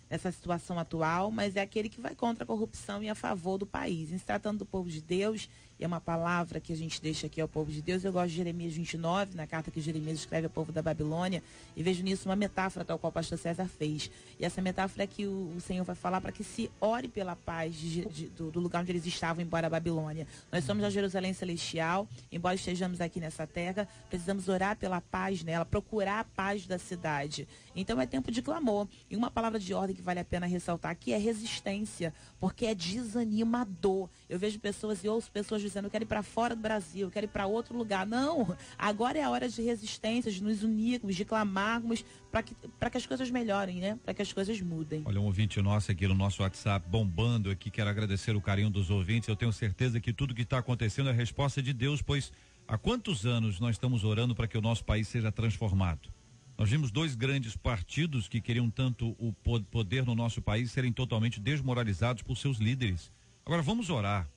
nessa situação atual, mas é aquele que vai contra a corrupção e a favor do país. Em se tratando do povo de Deus, e é uma palavra que a gente deixa aqui ao povo de Deus, eu gosto de Jeremias 29, na carta que Jeremias escreve ao povo da Babilônia, e vejo nisso uma metáfora tal qual o pastor César fez. E essa metáfora é que o Senhor vai falar para que se ore pela paz do lugar onde eles estavam, embora a Babilônia. Nós somos a Jerusalém Celestial, embora estejamos aqui nessa terra, precisamos orar pela paz nela, procurar a paz da cidade. Então é tempo de clamor. E uma palavra de ordem que vale a pena ressaltar aqui é resistência, porque é desanimador. Eu vejo pessoas e ouço pessoas dizendo: eu quero ir para fora do Brasil, eu quero ir para outro lugar. Não, agora é a hora de resistência, de nos unirmos, de clamarmos para que as coisas melhorem, né? Para que as coisas mudem. Olha, um ouvinte nosso aqui no nosso WhatsApp bombando aqui, quero agradecer o carinho dos ouvintes. Eu tenho certeza que tudo que está acontecendo é a resposta de Deus, pois há quantos anos nós estamos orando para que o nosso país seja transformado? Nós vimos dois grandes partidos que queriam tanto o poder no nosso país serem totalmente desmoralizados por seus líderes. Agora vamos orar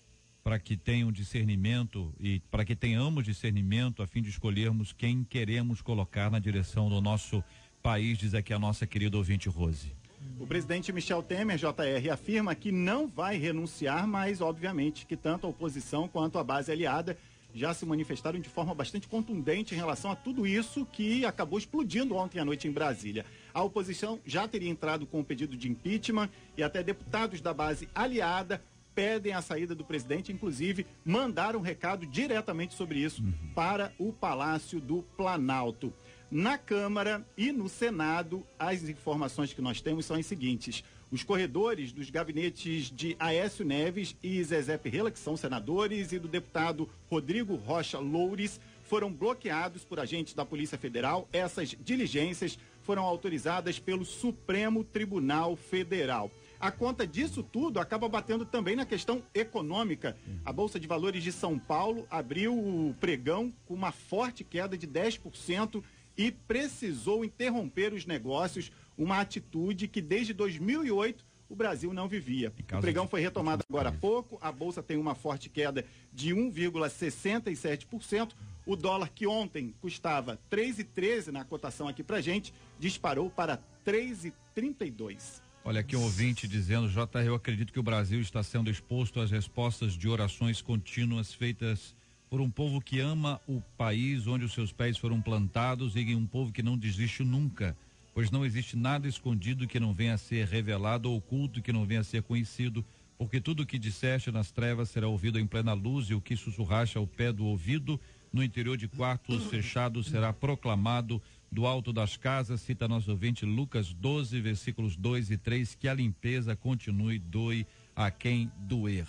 para que tenham discernimento e para que tenhamos discernimento a fim de escolhermos quem queremos colocar na direção do nosso país, diz aqui a nossa querida ouvinte Rose. O presidente Michel Temer, JR, afirma que não vai renunciar, mas obviamente que tanto a oposição quanto a base aliada já se manifestaram de forma bastante contundente em relação a tudo isso que acabou explodindo ontem à noite em Brasília. A oposição já teria entrado com o pedido de impeachment e até deputados da base aliada pedem a saída do presidente, inclusive mandaram um recado diretamente sobre isso para o Palácio do Planalto. Na Câmara e no Senado, as informações que nós temos são as seguintes: os corredores dos gabinetes de Aécio Neves e Zezé Perrella, que são senadores, e do deputado Rodrigo Rocha Loures, foram bloqueados por agentes da Polícia Federal. Essas diligências foram autorizadas pelo Supremo Tribunal Federal. A conta disso tudo acaba batendo também na questão econômica. A Bolsa de Valores de São Paulo abriu o pregão com uma forte queda de 10% e precisou interromper os negócios, uma atitude que desde 2008 o Brasil não vivia. O pregão foi retomado agora há pouco, a Bolsa tem uma forte queda de 1,67%. O dólar, que ontem custava 3,13 na cotação aqui pra gente, disparou para 3,32. Olha aqui um ouvinte dizendo, JR, eu acredito que o Brasil está sendo exposto às respostas de orações contínuas feitas por um povo que ama o país onde os seus pés foram plantados e um povo que não desiste nunca, pois não existe nada escondido que não venha a ser revelado ou oculto que não venha a ser conhecido, porque tudo o que disseste nas trevas será ouvido em plena luz e o que sussurraste ao pé do ouvido no interior de quartos fechados será proclamado do alto das casas. Cita nosso ouvinte Lucas 12, versículos 2 e 3, que a limpeza continue, doe a quem doer.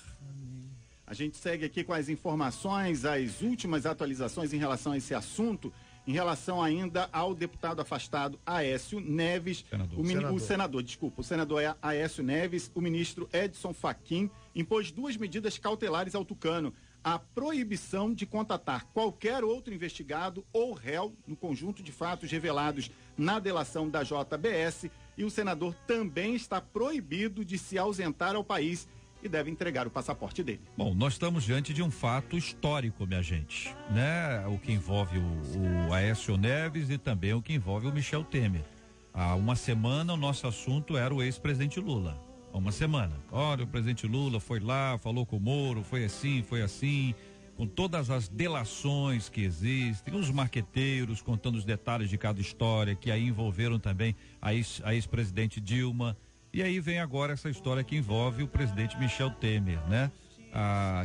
A gente segue aqui com as informações, as últimas atualizações em relação a esse assunto, em relação ainda ao deputado afastado Aécio Neves, o senador Aécio Neves, o ministro Edson Fachin impôs 2 medidas cautelares ao tucano: a proibição de contatar qualquer outro investigado ou réu no conjunto de fatos revelados na delação da JBS, e o senador também está proibido de se ausentar ao país e deve entregar o passaporte dele. Bom, nós estamos diante de um fato histórico, minha gente, né? O que envolve o Aécio Neves e também o que envolve o Michel Temer. Há uma semana o nosso assunto era o ex-presidente Lula. Há uma semana. Olha, o presidente Lula foi lá, falou com o Moro, foi assim, com todas as delações que existem, os marqueteiros contando os detalhes de cada história, que aí envolveram também a ex-presidente Dilma. E aí vem agora essa história que envolve o presidente Michel Temer, né?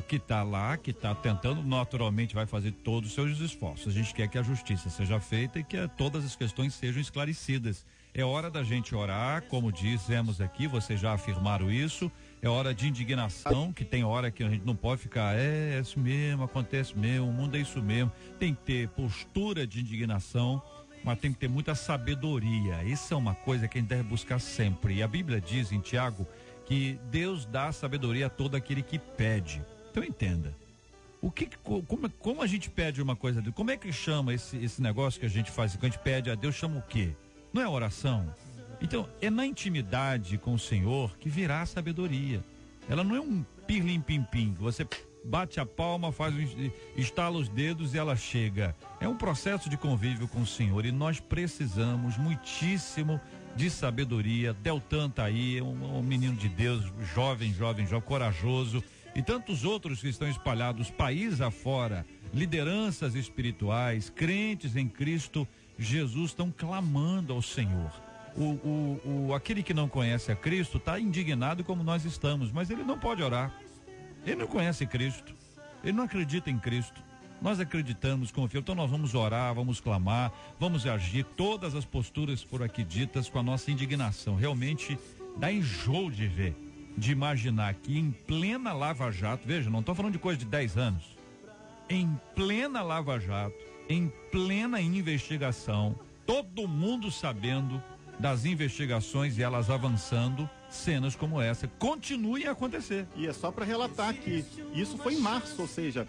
Que está lá, que está tentando, naturalmente vai fazer todos os seus esforços. A gente quer que a justiça seja feita e que todas as questões sejam esclarecidas. É hora da gente orar, como dizemos aqui, vocês já afirmaram isso. É hora de indignação, que tem hora que a gente não pode ficar, é isso mesmo, acontece mesmo, o mundo é isso mesmo. Tem que ter postura de indignação, mas tem que ter muita sabedoria. Isso é uma coisa que a gente deve buscar sempre. E a Bíblia diz em Tiago que Deus dá sabedoria a todo aquele que pede. Então entenda. Como a gente pede uma coisa? Como é que chama esse negócio que a gente faz? Quando a gente pede a Deus, chama o quê? Não é oração? Então, é na intimidade com o Senhor que virá a sabedoria. Ela não é um pirlim-pim-pim, você bate a palma, estala os dedos e ela chega. É um processo de convívio com o Senhor e nós precisamos muitíssimo de sabedoria. Deltan tá aí, um menino de Deus, jovem, corajoso, e tantos outros que estão espalhados país afora, lideranças espirituais, crentes em Cristo Jesus, estão clamando ao Senhor. Aquele que não conhece a Cristo está indignado como nós estamos, mas ele não pode orar. Ele não conhece Cristo, ele não acredita em Cristo. Nós acreditamos, confiamos, então nós vamos orar, vamos clamar, vamos agir, todas as posturas por aqui ditas com a nossa indignação. Realmente dá enjoo de ver, de imaginar que em plena Lava Jato, veja, não estou falando de coisa de 10 anos, em plena Lava Jato, em plena investigação, todo mundo sabendo das investigações e elas avançando, cenas como essa continuem a acontecer. E é só para relatar que isso foi em março, ou seja,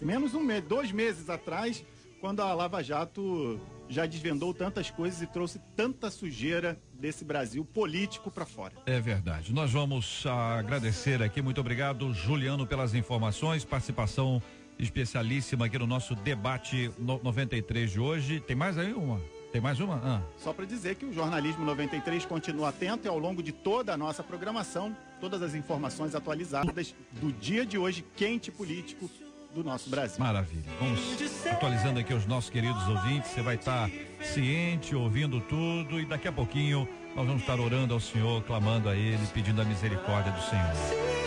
menos 2 meses atrás, quando a Lava Jato já desvendou tantas coisas e trouxe tanta sujeira desse Brasil político para fora. É verdade. Nós vamos agradecer aqui, muito obrigado, Juliano, pelas informações, participação especialíssima aqui no nosso debate 93 de hoje. Tem mais aí uma? Tem mais uma? Só para dizer que o Jornalismo 93 continua atento e ao longo de toda a nossa programação, todas as informações atualizadas do dia de hoje, quente político do nosso Brasil. Maravilha. Vamos atualizando aqui os nossos queridos ouvintes. Você vai estar ciente, ouvindo tudo, e daqui a pouquinho nós vamos estar orando ao Senhor, clamando a Ele, pedindo a misericórdia do Senhor.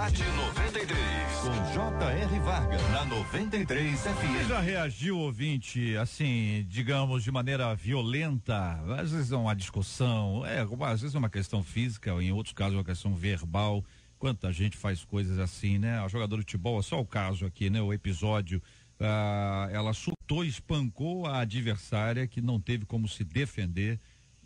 Debate 93, com J.R. Vargas, na 93 Você FM. já reagiu, ouvinte, assim, digamos, de maneira violenta? Às vezes é uma discussão, às vezes é uma questão física, ou em outros casos é uma questão verbal. Quanta gente faz coisas assim, né? A jogadora de futebol, é só o caso aqui, né? O episódio, ela chutou, espancou a adversária que não teve como se defender.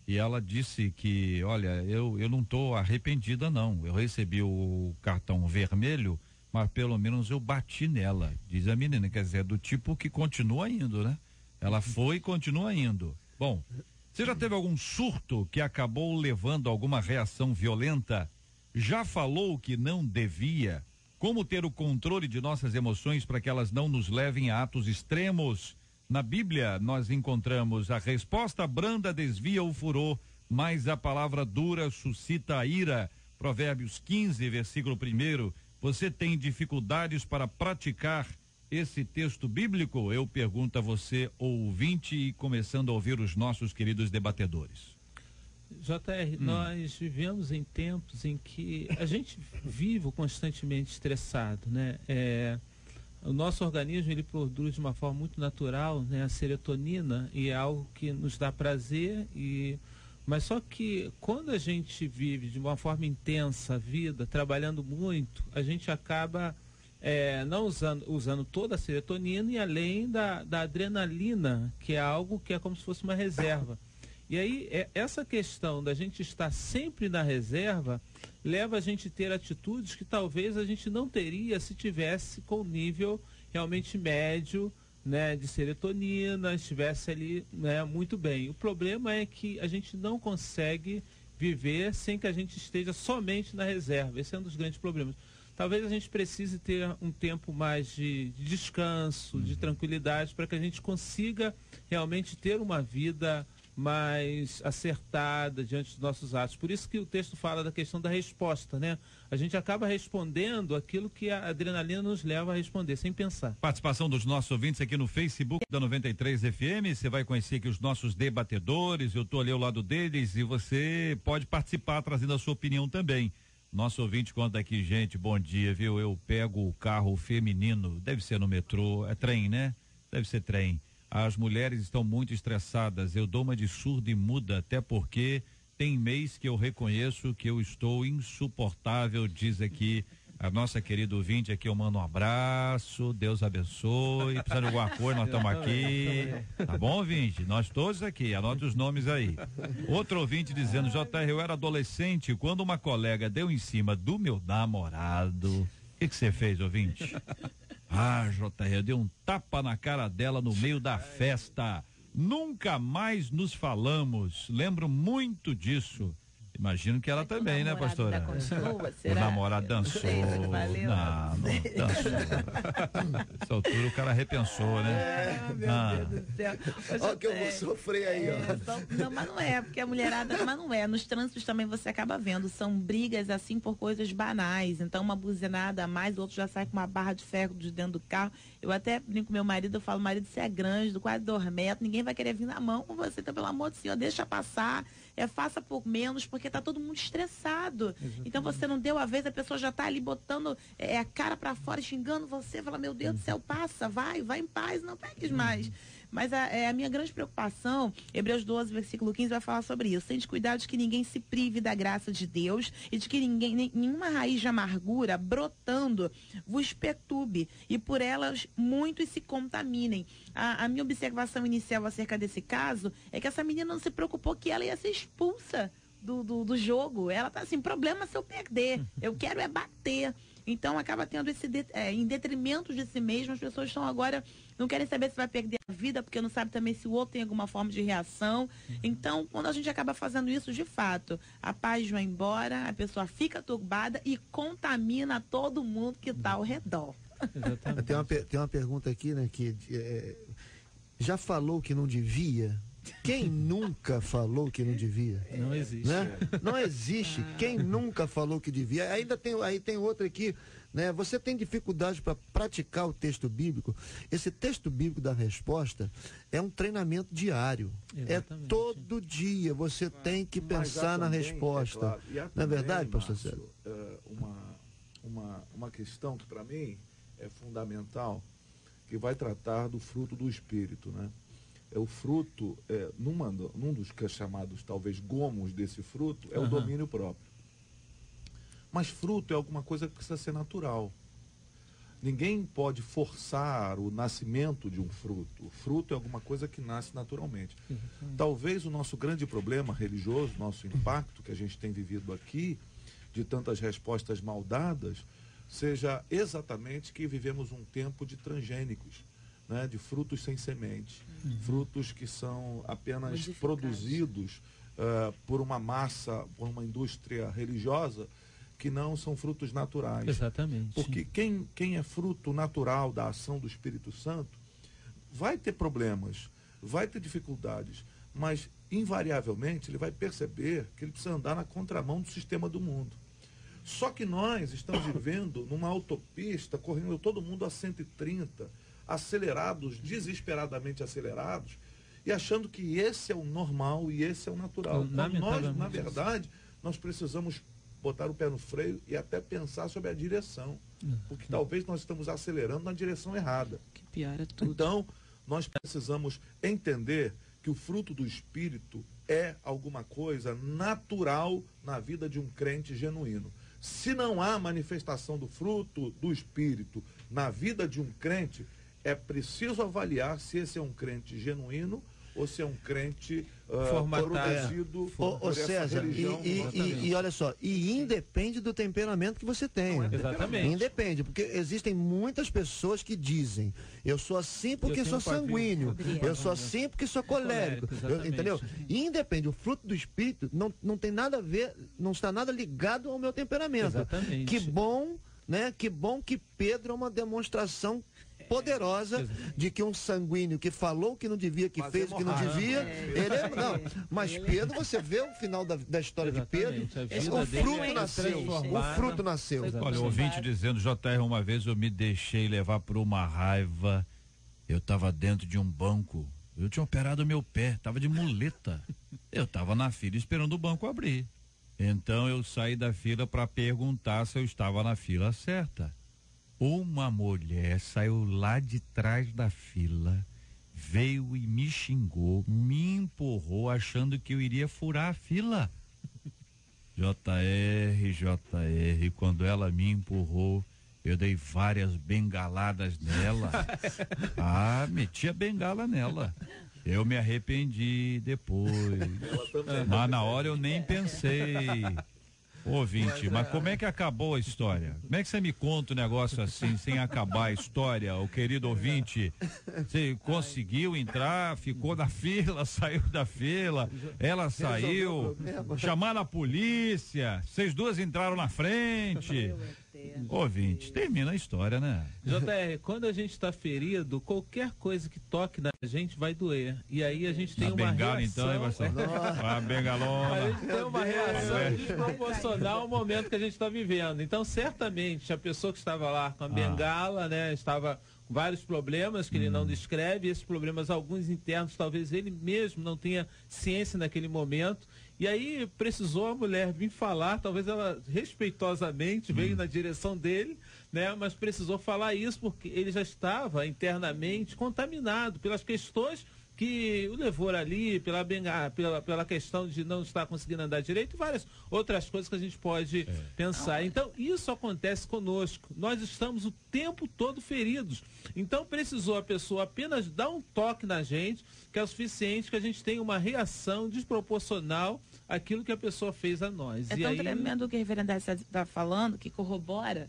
E ela disse que, olha, eu não estou arrependida, não. Eu recebi o cartão vermelho, mas pelo menos eu bati nela, diz a menina. Quer dizer, do tipo que continua indo, né? Ela foi e continua indo. Bom, você já teve algum surto que acabou levando a alguma reação violenta? Já falou que não devia? Como ter o controle de nossas emoções para que elas não nos levem a atos extremos? Na Bíblia, nós encontramos a resposta branda desvia o furor, mas a palavra dura suscita a ira. Provérbios 15, versículo 1. Você tem dificuldades para praticar esse texto bíblico? Eu pergunto a você, ouvinte, e começando a ouvir os nossos queridos debatedores. JR, nós vivemos em tempos em que a gente vive constantemente estressado, né? O nosso organismo, ele produz de uma forma muito natural, né, a serotonina, e é algo que nos dá prazer, mas só que quando a gente vive de uma forma intensa a vida, trabalhando muito, a gente acaba não usando toda a serotonina e além da adrenalina, que é algo que é como se fosse uma reserva. E aí, essa questão da gente estar sempre na reserva leva a gente a ter atitudes que talvez a gente não teria se tivesse com nível realmente médio, né, de serotonina, estivesse ali, né, muito bem. O problema é que a gente não consegue viver sem que a gente esteja somente na reserva. Esse é um dos grandes problemas. Talvez a gente precise ter um tempo mais de descanso, de tranquilidade, para que a gente consiga realmente ter uma vida mais acertada diante dos nossos atos. Por isso que o texto fala da questão da resposta, né? A gente acaba respondendo aquilo que a adrenalina nos leva a responder, sem pensar. Participação dos nossos ouvintes aqui no Facebook da 93 FM, você vai conhecer aqui os nossos debatedores, eu estou ali ao lado deles e você pode participar trazendo a sua opinião também. Nosso ouvinte conta aqui, gente, bom dia, viu? Eu pego o carro feminino, deve ser no metrô, é trem, né? Deve ser trem. As mulheres estão muito estressadas, eu dou uma de surda e muda, até porque tem mês que eu reconheço que eu estou insuportável, diz aqui a nossa querida ouvinte. Aqui eu mando um abraço, Deus abençoe, precisando de alguma coisa, nós estamos aqui, tá bom, ouvinte? Nós todos aqui, anota os nomes aí. Outro ouvinte dizendo, JR, eu era adolescente quando uma colega deu em cima do meu namorado. O que você fez, ouvinte? JR, eu dei um tapa na cara dela no meio da festa. Nunca mais nos falamos. Lembro muito disso. Imagino que ela também, né, pastora? O namorado dançou. Não, dançou. Nessa altura o cara repensou, né? Meu Deus do céu. Olha que eu vou sofrer aí, ó. Não, mas não é, porque a mulherada, mas não é. Nos trânsitos também você acaba vendo, são brigas assim por coisas banais. Então uma buzinada a mais, o outro já sai com uma barra de ferro de dentro do carro. Eu até brinco com meu marido, eu falo, marido, você é grande, do quase 2 metros, ninguém vai querer vir na mão com você, então pelo amor do Senhor, deixa passar, faça por menos, porque tá todo mundo estressado. Exatamente. Então você não deu a vez, a pessoa já tá ali botando a cara para fora, xingando você, fala, meu Deus do céu, passa, vai em paz, não pegues mais. Mas a minha grande preocupação, Hebreus 12, versículo 15, vai falar sobre isso. Tende cuidado de que ninguém se prive da graça de Deus e de que nenhuma raiz de amargura brotando vos perturbe e por elas muitos se contaminem. A minha observação inicial acerca desse caso é que essa menina não se preocupou que ela ia ser expulsa do jogo. Ela tá assim, problema se eu perder, eu quero é bater. Então acaba tendo esse em detrimento de si mesmo, as pessoas estão agora, não querem saber se vai perder a vida, porque não sabe também se o outro tem alguma forma de reação. Então, quando a gente acaba fazendo isso, de fato, a paz vai embora, a pessoa fica turbada e contamina todo mundo que está ao redor. Tem uma pergunta aqui, né, que já falou que não devia? Quem nunca falou que não devia? Não existe. Né? Não existe. Quem nunca falou que devia? Aí tem outra aqui, né? Você tem dificuldade para praticar o texto bíblico? Esse texto bíblico da resposta é um treinamento diário. Exatamente. É todo dia você tem que pensar na resposta. Não é verdade, pastor Célio? uma questão que para mim é fundamental, que vai tratar do fruto do Espírito, né? O fruto, num dos que é chamados talvez gomos desse fruto, é o domínio próprio. Mas fruto é alguma coisa que precisa ser natural. Ninguém pode forçar o nascimento de um fruto. O fruto é alguma coisa que nasce naturalmente. Talvez o nosso grande problema religioso, nosso impacto que a gente tem vivido aqui, de tantas respostas mal dadas, seja exatamente que vivemos um tempo de transgênicos, né, de frutos sem semente, frutos que são apenas produzidos por uma massa, por uma indústria religiosa, que não são frutos naturais. Exatamente. Porque quem é fruto natural da ação do Espírito Santo vai ter problemas, vai ter dificuldades, mas invariavelmente ele vai perceber que ele precisa andar na contramão do sistema do mundo. Só que nós estamos vivendo numa autopista, correndo todo mundo a 130, acelerados, desesperadamente acelerados, e achando que esse é o normal e esse é o natural. Quando nós, na verdade, nós precisamos botar o pé no freio e até pensar sobre a direção, porque talvez nós estamos acelerando na direção errada. Que piora tudo. Então, nós precisamos entender que o fruto do Espírito é alguma coisa natural na vida de um crente genuíno. Se não há manifestação do fruto do Espírito na vida de um crente, é preciso avaliar se esse é um crente genuíno ou se é um crente produzido por César, e olha só, e independe do temperamento que você tenha. Exatamente. Independe, porque existem muitas pessoas que dizem, eu sou assim porque sou sanguíneo, eu sou assim porque sou colérico, entendeu? Independe, o fruto do Espírito não tem nada a ver, não está nada ligado ao meu temperamento. Exatamente. Que bom, né? Que bom que Pedro é uma demonstração poderosa de que um sanguíneo que falou que não devia, que fez o que não devia, mas Pedro, você vê o final da história de Pedro, o fruto nasceu. Olha, o ouvinte dizendo, JR, uma vez eu me deixei levar por uma raiva, eu estava dentro de um banco, eu tinha operado meu pé, estava de muleta, eu estava na fila esperando o banco abrir, então eu saí da fila para perguntar se eu estava na fila certa. Uma mulher saiu lá de trás da fila, veio e me xingou, me empurrou, achando que eu iria furar a fila. JR, quando ela me empurrou, eu dei várias bengaladas nela. Meti a bengala nela. Eu me arrependi depois, mas na hora eu nem pensei. Ouvinte, mas como é que acabou a história? Como é que você me conta um negócio assim, sem acabar a história, o querido ouvinte? Você conseguiu entrar, ficou na fila, saiu da fila, ela saiu, chamaram a polícia, vocês duas entraram na frente. Ouvinte, termina a história, né? JR, quando a gente está ferido, qualquer coisa que toque na gente vai doer. E aí a gente tem uma bengala, reação. Então, a bengalona. A gente tem uma reação desproporcional ao momento que a gente está vivendo. Então, certamente, a pessoa que estava lá com a bengala, né, estava com vários problemas que ele não descreve, esses problemas, alguns internos, talvez ele mesmo não tenha ciência naquele momento. E aí precisou a mulher vir falar, talvez ela respeitosamente veio na direção dele, né? Mas precisou falar isso porque ele já estava internamente contaminado pelas questões que o levou ali, pela questão de não estar conseguindo andar direito e várias outras coisas que a gente pode pensar. Então, isso acontece conosco. Nós estamos o tempo todo feridos. Então, precisou a pessoa apenas dar um toque na gente, que é o suficiente que a gente tenha uma reação desproporcional àquilo que a pessoa fez a nós. É tão tremendo o que a reverenda está falando, que corrobora,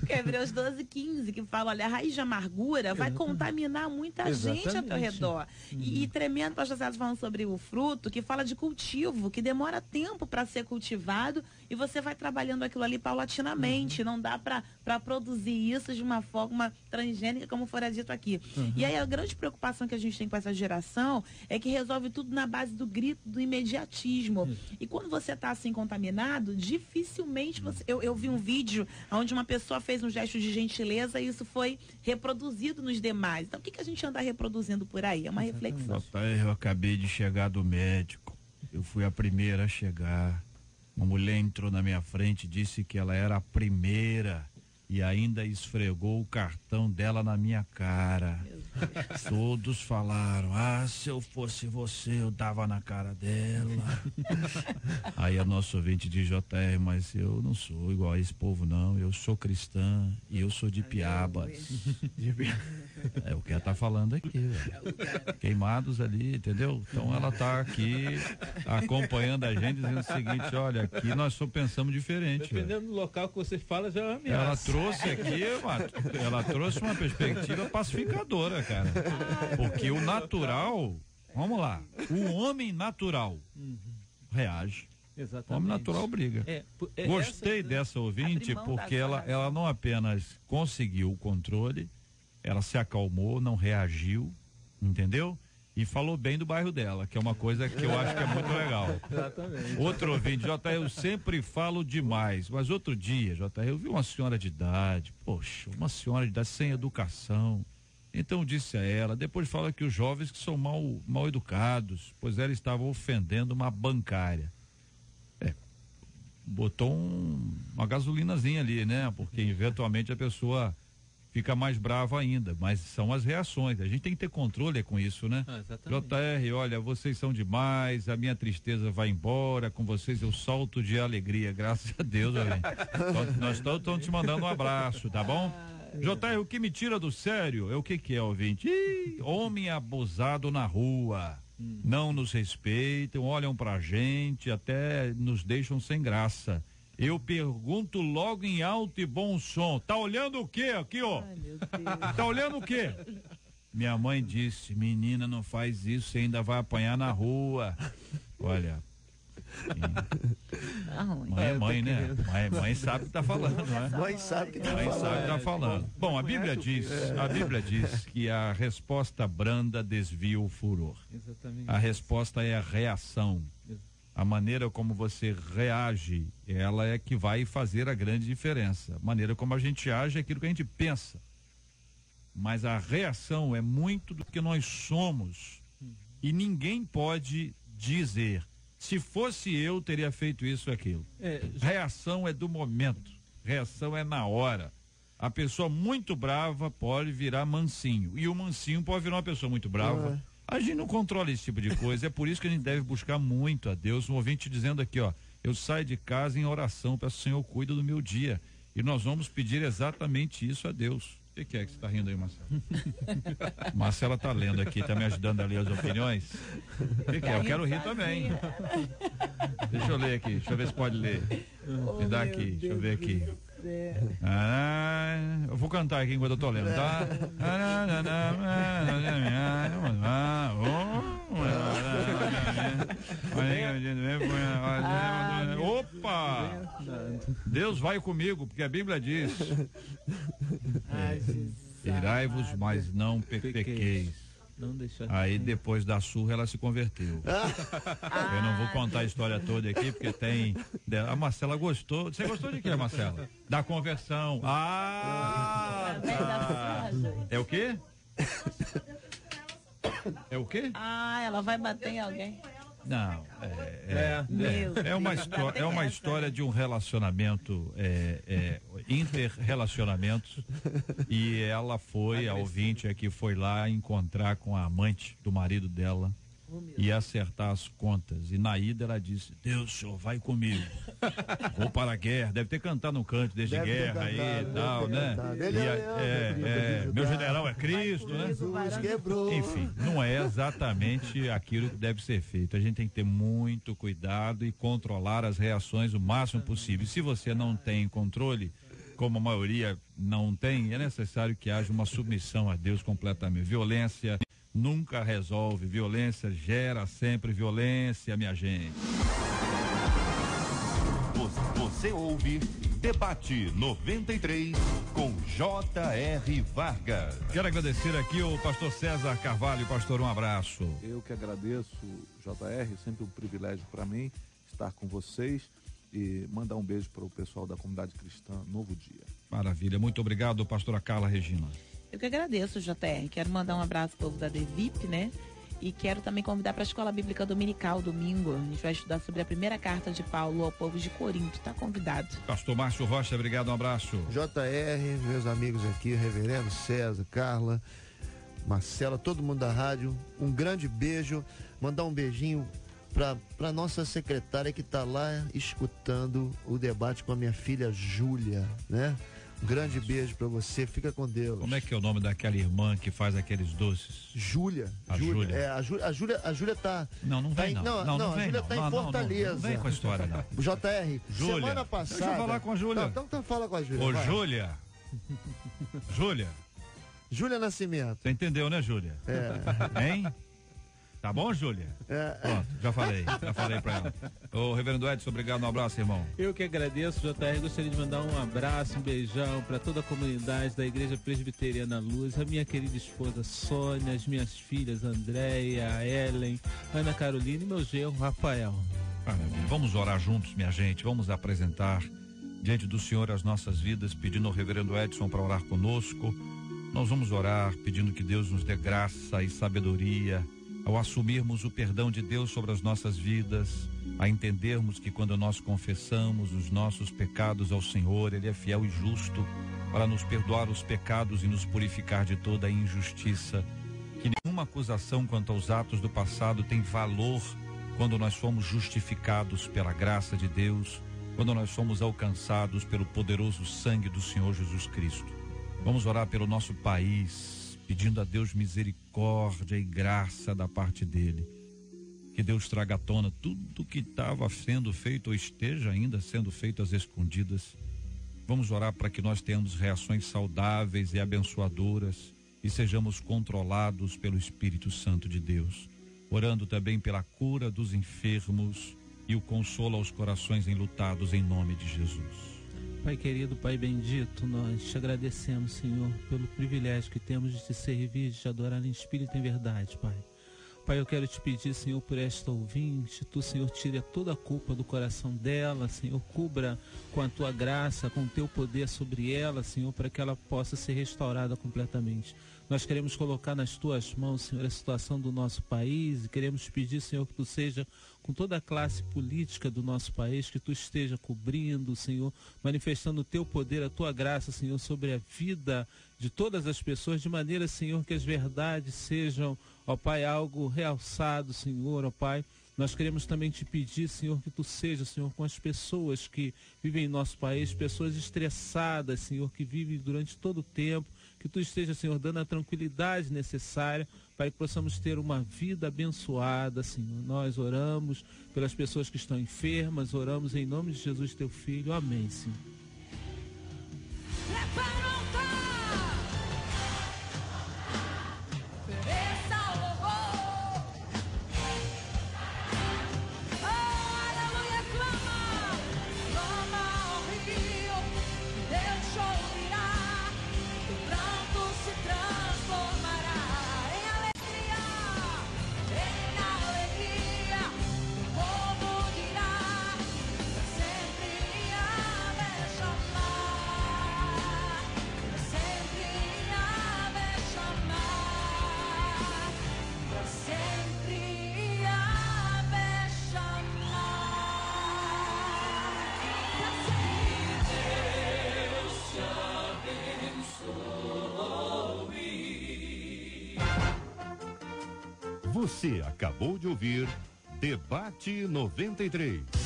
que é Hebreus 12:15, que fala, olha, a raiz de amargura vai contaminar muita gente ao teu redor. E tremendo, o pastor César falando sobre o fruto, que fala de cultivo, que demora tempo para ser cultivado e você vai trabalhando aquilo ali paulatinamente. Não dá para produzir isso de uma forma transgênica, como fora dito aqui. E aí a grande preocupação que a gente tem com essa geração é que resolve tudo na base do grito, do imediatismo. E quando você está assim contaminado, dificilmente você... Eu vi um vídeo onde uma pessoa fez um gesto de gentileza e isso foi reproduzido nos demais. Então o que a gente anda reproduzindo por aí? É uma reflexão. Eu acabei de chegar do médico. Eu fui a primeira a chegar. Uma mulher entrou na minha frente e disse que ela era a primeira e ainda esfregou o cartão dela na minha cara. Todos falaram, se eu fosse você, eu dava na cara dela. Aí a nossa ouvinte diz, JR, mas eu não sou igual a esse povo não, eu sou cristã e eu sou de Piabas. É o que ela tá falando aqui, velho. Queimados ali, entendeu? Então ela tá aqui acompanhando a gente, dizendo o seguinte, olha, aqui nós só pensamos diferente. Dependendo do local que você fala, já é uma ameaça. Ela trouxe aqui, ela trouxe uma perspectiva pacificadora, cara. Porque o natural, vamos lá, o homem natural reage. Exatamente. O homem natural briga. Gostei dessa ouvinte porque ela não apenas conseguiu o controle, ela se acalmou, não reagiu, entendeu? E falou bem do bairro dela, que é uma coisa que eu acho que é muito legal. Exatamente. Outro ouvinte, JR, eu sempre falo demais, mas outro dia, JR, eu vi uma senhora de idade, poxa, uma senhora de idade sem educação. Então disse a ela, depois fala que os jovens que são mal educados, pois ela estava ofendendo uma bancária. Botou uma gasolinazinha ali, né? Porque eventualmente a pessoa fica mais brava ainda, mas são as reações, a gente tem que ter controle com isso, né? JR, olha, vocês são demais, a minha tristeza vai embora, com vocês eu salto de alegria, graças a Deus, nós estamos te mandando um abraço, tá bom? JR, o que me tira do sério é o que é, ouvinte? Homem abusado na rua, não nos respeitam, olham pra gente, até nos deixam sem graça. Eu pergunto logo em alto e bom som, tá olhando o quê aqui, ó? Ai, meu Deus. Tá olhando o quê? Minha mãe disse, menina, não faz isso, você ainda vai apanhar na rua. Olha, mãe é mãe, né? Mãe sabe o que tá falando, não é? Mãe sabe o que Mãe sabe o que tá falando. Bom, a Bíblia diz que a resposta branda desvia o furor. Exatamente. A resposta é a reação. A maneira como você reage, ela é que vai fazer a grande diferença. A maneira como a gente age é aquilo que a gente pensa. Mas a reação é muito do que nós somos. E ninguém pode dizer, se fosse eu, teria feito isso ou aquilo. Reação é do momento. Reação é na hora. A pessoa muito brava pode virar mansinho. E o mansinho pode virar uma pessoa muito brava. A gente não controla esse tipo de coisa, é por isso que a gente deve buscar muito a Deus. Um ouvinte dizendo aqui, ó, eu saio de casa em oração, peço ao Senhor, cuida do meu dia. E nós vamos pedir exatamente isso a Deus. O que é que você está rindo aí, Marcela? Marcela tá lendo aqui, tá me ajudando a ler as opiniões. O que é? Eu quero rir também. Deixa eu ler aqui, deixa eu ver se pode ler. Me dá aqui, deixa eu ver aqui. Eu vou cantar aqui enquanto eu tô lendo, tá? Opa! Deus vai comigo, porque a Bíblia diz: irai-vos, mas não pequeis. Aí depois da surra ela se converteu. Eu não vou contar a história toda aqui, porque tem. A Marcela gostou. Você gostou de quê, Marcela? Da conversão. Tá. É o quê? É o quê? Ela vai bater em alguém. Não, é uma história de um relacionamento, inter-relacionamentos, e ela foi, a ouvinte aqui foi lá encontrar com a amante do marido dela e acertar as contas, e na ida ela disse, Deus, Senhor, vai comigo, vou para a guerra, deve ter cantado no canto desde guerra aí e tal, né? Meu general é Cristo, né? Enfim, não é exatamente aquilo que deve ser feito. A gente tem que ter muito cuidado e controlar as reações o máximo possível. Se você não tem controle, como a maioria não tem, é necessário que haja uma submissão a Deus completamente. Violência nunca resolve, violência gera sempre violência, minha gente. Você ouve Debate 93 com J.R. Vargas. Quero agradecer aqui o pastor César Carvalho. Pastor, um abraço. Eu que agradeço, J.R., sempre um privilégio para mim estar com vocês e mandar um beijo para o pessoal da comunidade cristã Novo Dia. Maravilha, muito obrigado, pastora Carla Regina. Eu que agradeço, JR. Quero mandar um abraço ao povo da Devip, né? E quero também convidar para a Escola Bíblica Dominical, domingo. A gente vai estudar sobre a primeira carta de Paulo ao povo de Corinto. Está convidado. Pastor Márcio Rocha, obrigado, um abraço. JR, meus amigos aqui, Reverendo César, Carla, Marcela, todo mundo da rádio, um grande beijo. Mandar um beijinho para nossa secretária que está lá escutando o debate com a minha filha Júlia, né? Um grande beijo para você, fica com Deus. Como é que é o nome daquela irmã que faz aqueles doces? Júlia. A Júlia. É, a Júlia tá. Não vem não. Não, a Júlia tá em Fortaleza. Não vem com a história, não. JR, Júlia. semana passada. Deixa eu falar com a Júlia. Então fala com a Júlia. Ô, Júlia. Júlia. Júlia Nascimento. Você entendeu, né, Júlia? É. Hein? Tá bom, Júlia? Pronto, já falei pra ela. Ô, Reverendo Edson, obrigado, um abraço, irmão. Eu que agradeço, JR, gostaria de mandar um abraço, um beijão para toda a comunidade da Igreja Presbiteriana Luz, a minha querida esposa Sônia, as minhas filhas Andréia, Ellen, Ana Carolina e meu genro Rafael. Vamos orar juntos, minha gente, vamos apresentar diante do Senhor as nossas vidas, pedindo ao Reverendo Edson para orar conosco. Nós vamos orar pedindo que Deus nos dê graça e sabedoria ao assumirmos o perdão de Deus sobre as nossas vidas, a entendermos que quando nós confessamos os nossos pecados ao Senhor, Ele é fiel e justo para nos perdoar os pecados e nos purificar de toda a injustiça, que nenhuma acusação quanto aos atos do passado tem valor quando nós somos justificados pela graça de Deus, quando nós somos alcançados pelo poderoso sangue do Senhor Jesus Cristo. Vamos orar pelo nosso país, pedindo a Deus misericórdia e graça da parte dele. Que Deus traga à tona tudo que estava sendo feito ou esteja ainda sendo feito às escondidas. Vamos orar para que nós tenhamos reações saudáveis e abençoadoras e sejamos controlados pelo Espírito Santo de Deus. Orando também pela cura dos enfermos e o consolo aos corações enlutados em nome de Jesus. Pai querido, Pai bendito, nós te agradecemos, Senhor, pelo privilégio que temos de te servir, de te adorar em espírito e em verdade, Pai. Pai, eu quero te pedir, Senhor, por esta ouvinte, tu, Senhor, tire toda a culpa do coração dela, Senhor, cubra com a tua graça, com o teu poder sobre ela, Senhor, para que ela possa ser restaurada completamente. Nós queremos colocar nas tuas mãos, Senhor, a situação do nosso país e queremos te pedir, Senhor, que tu seja com toda a classe política do nosso país, que tu esteja cobrindo, Senhor, manifestando o teu poder, a tua graça, Senhor, sobre a vida de todas as pessoas, de maneira, Senhor, que as verdades sejam, ó Pai, algo realçado, Senhor, ó Pai. Nós queremos também te pedir, Senhor, que tu seja, Senhor, com as pessoas que vivem em nosso país, pessoas estressadas, Senhor, que vivem durante todo o tempo, que tu esteja, Senhor, dando a tranquilidade necessária para que possamos ter uma vida abençoada, Senhor. Nós oramos pelas pessoas que estão enfermas, oramos em nome de Jesus, teu Filho. Amém, Senhor. Você acabou de ouvir Debate 93.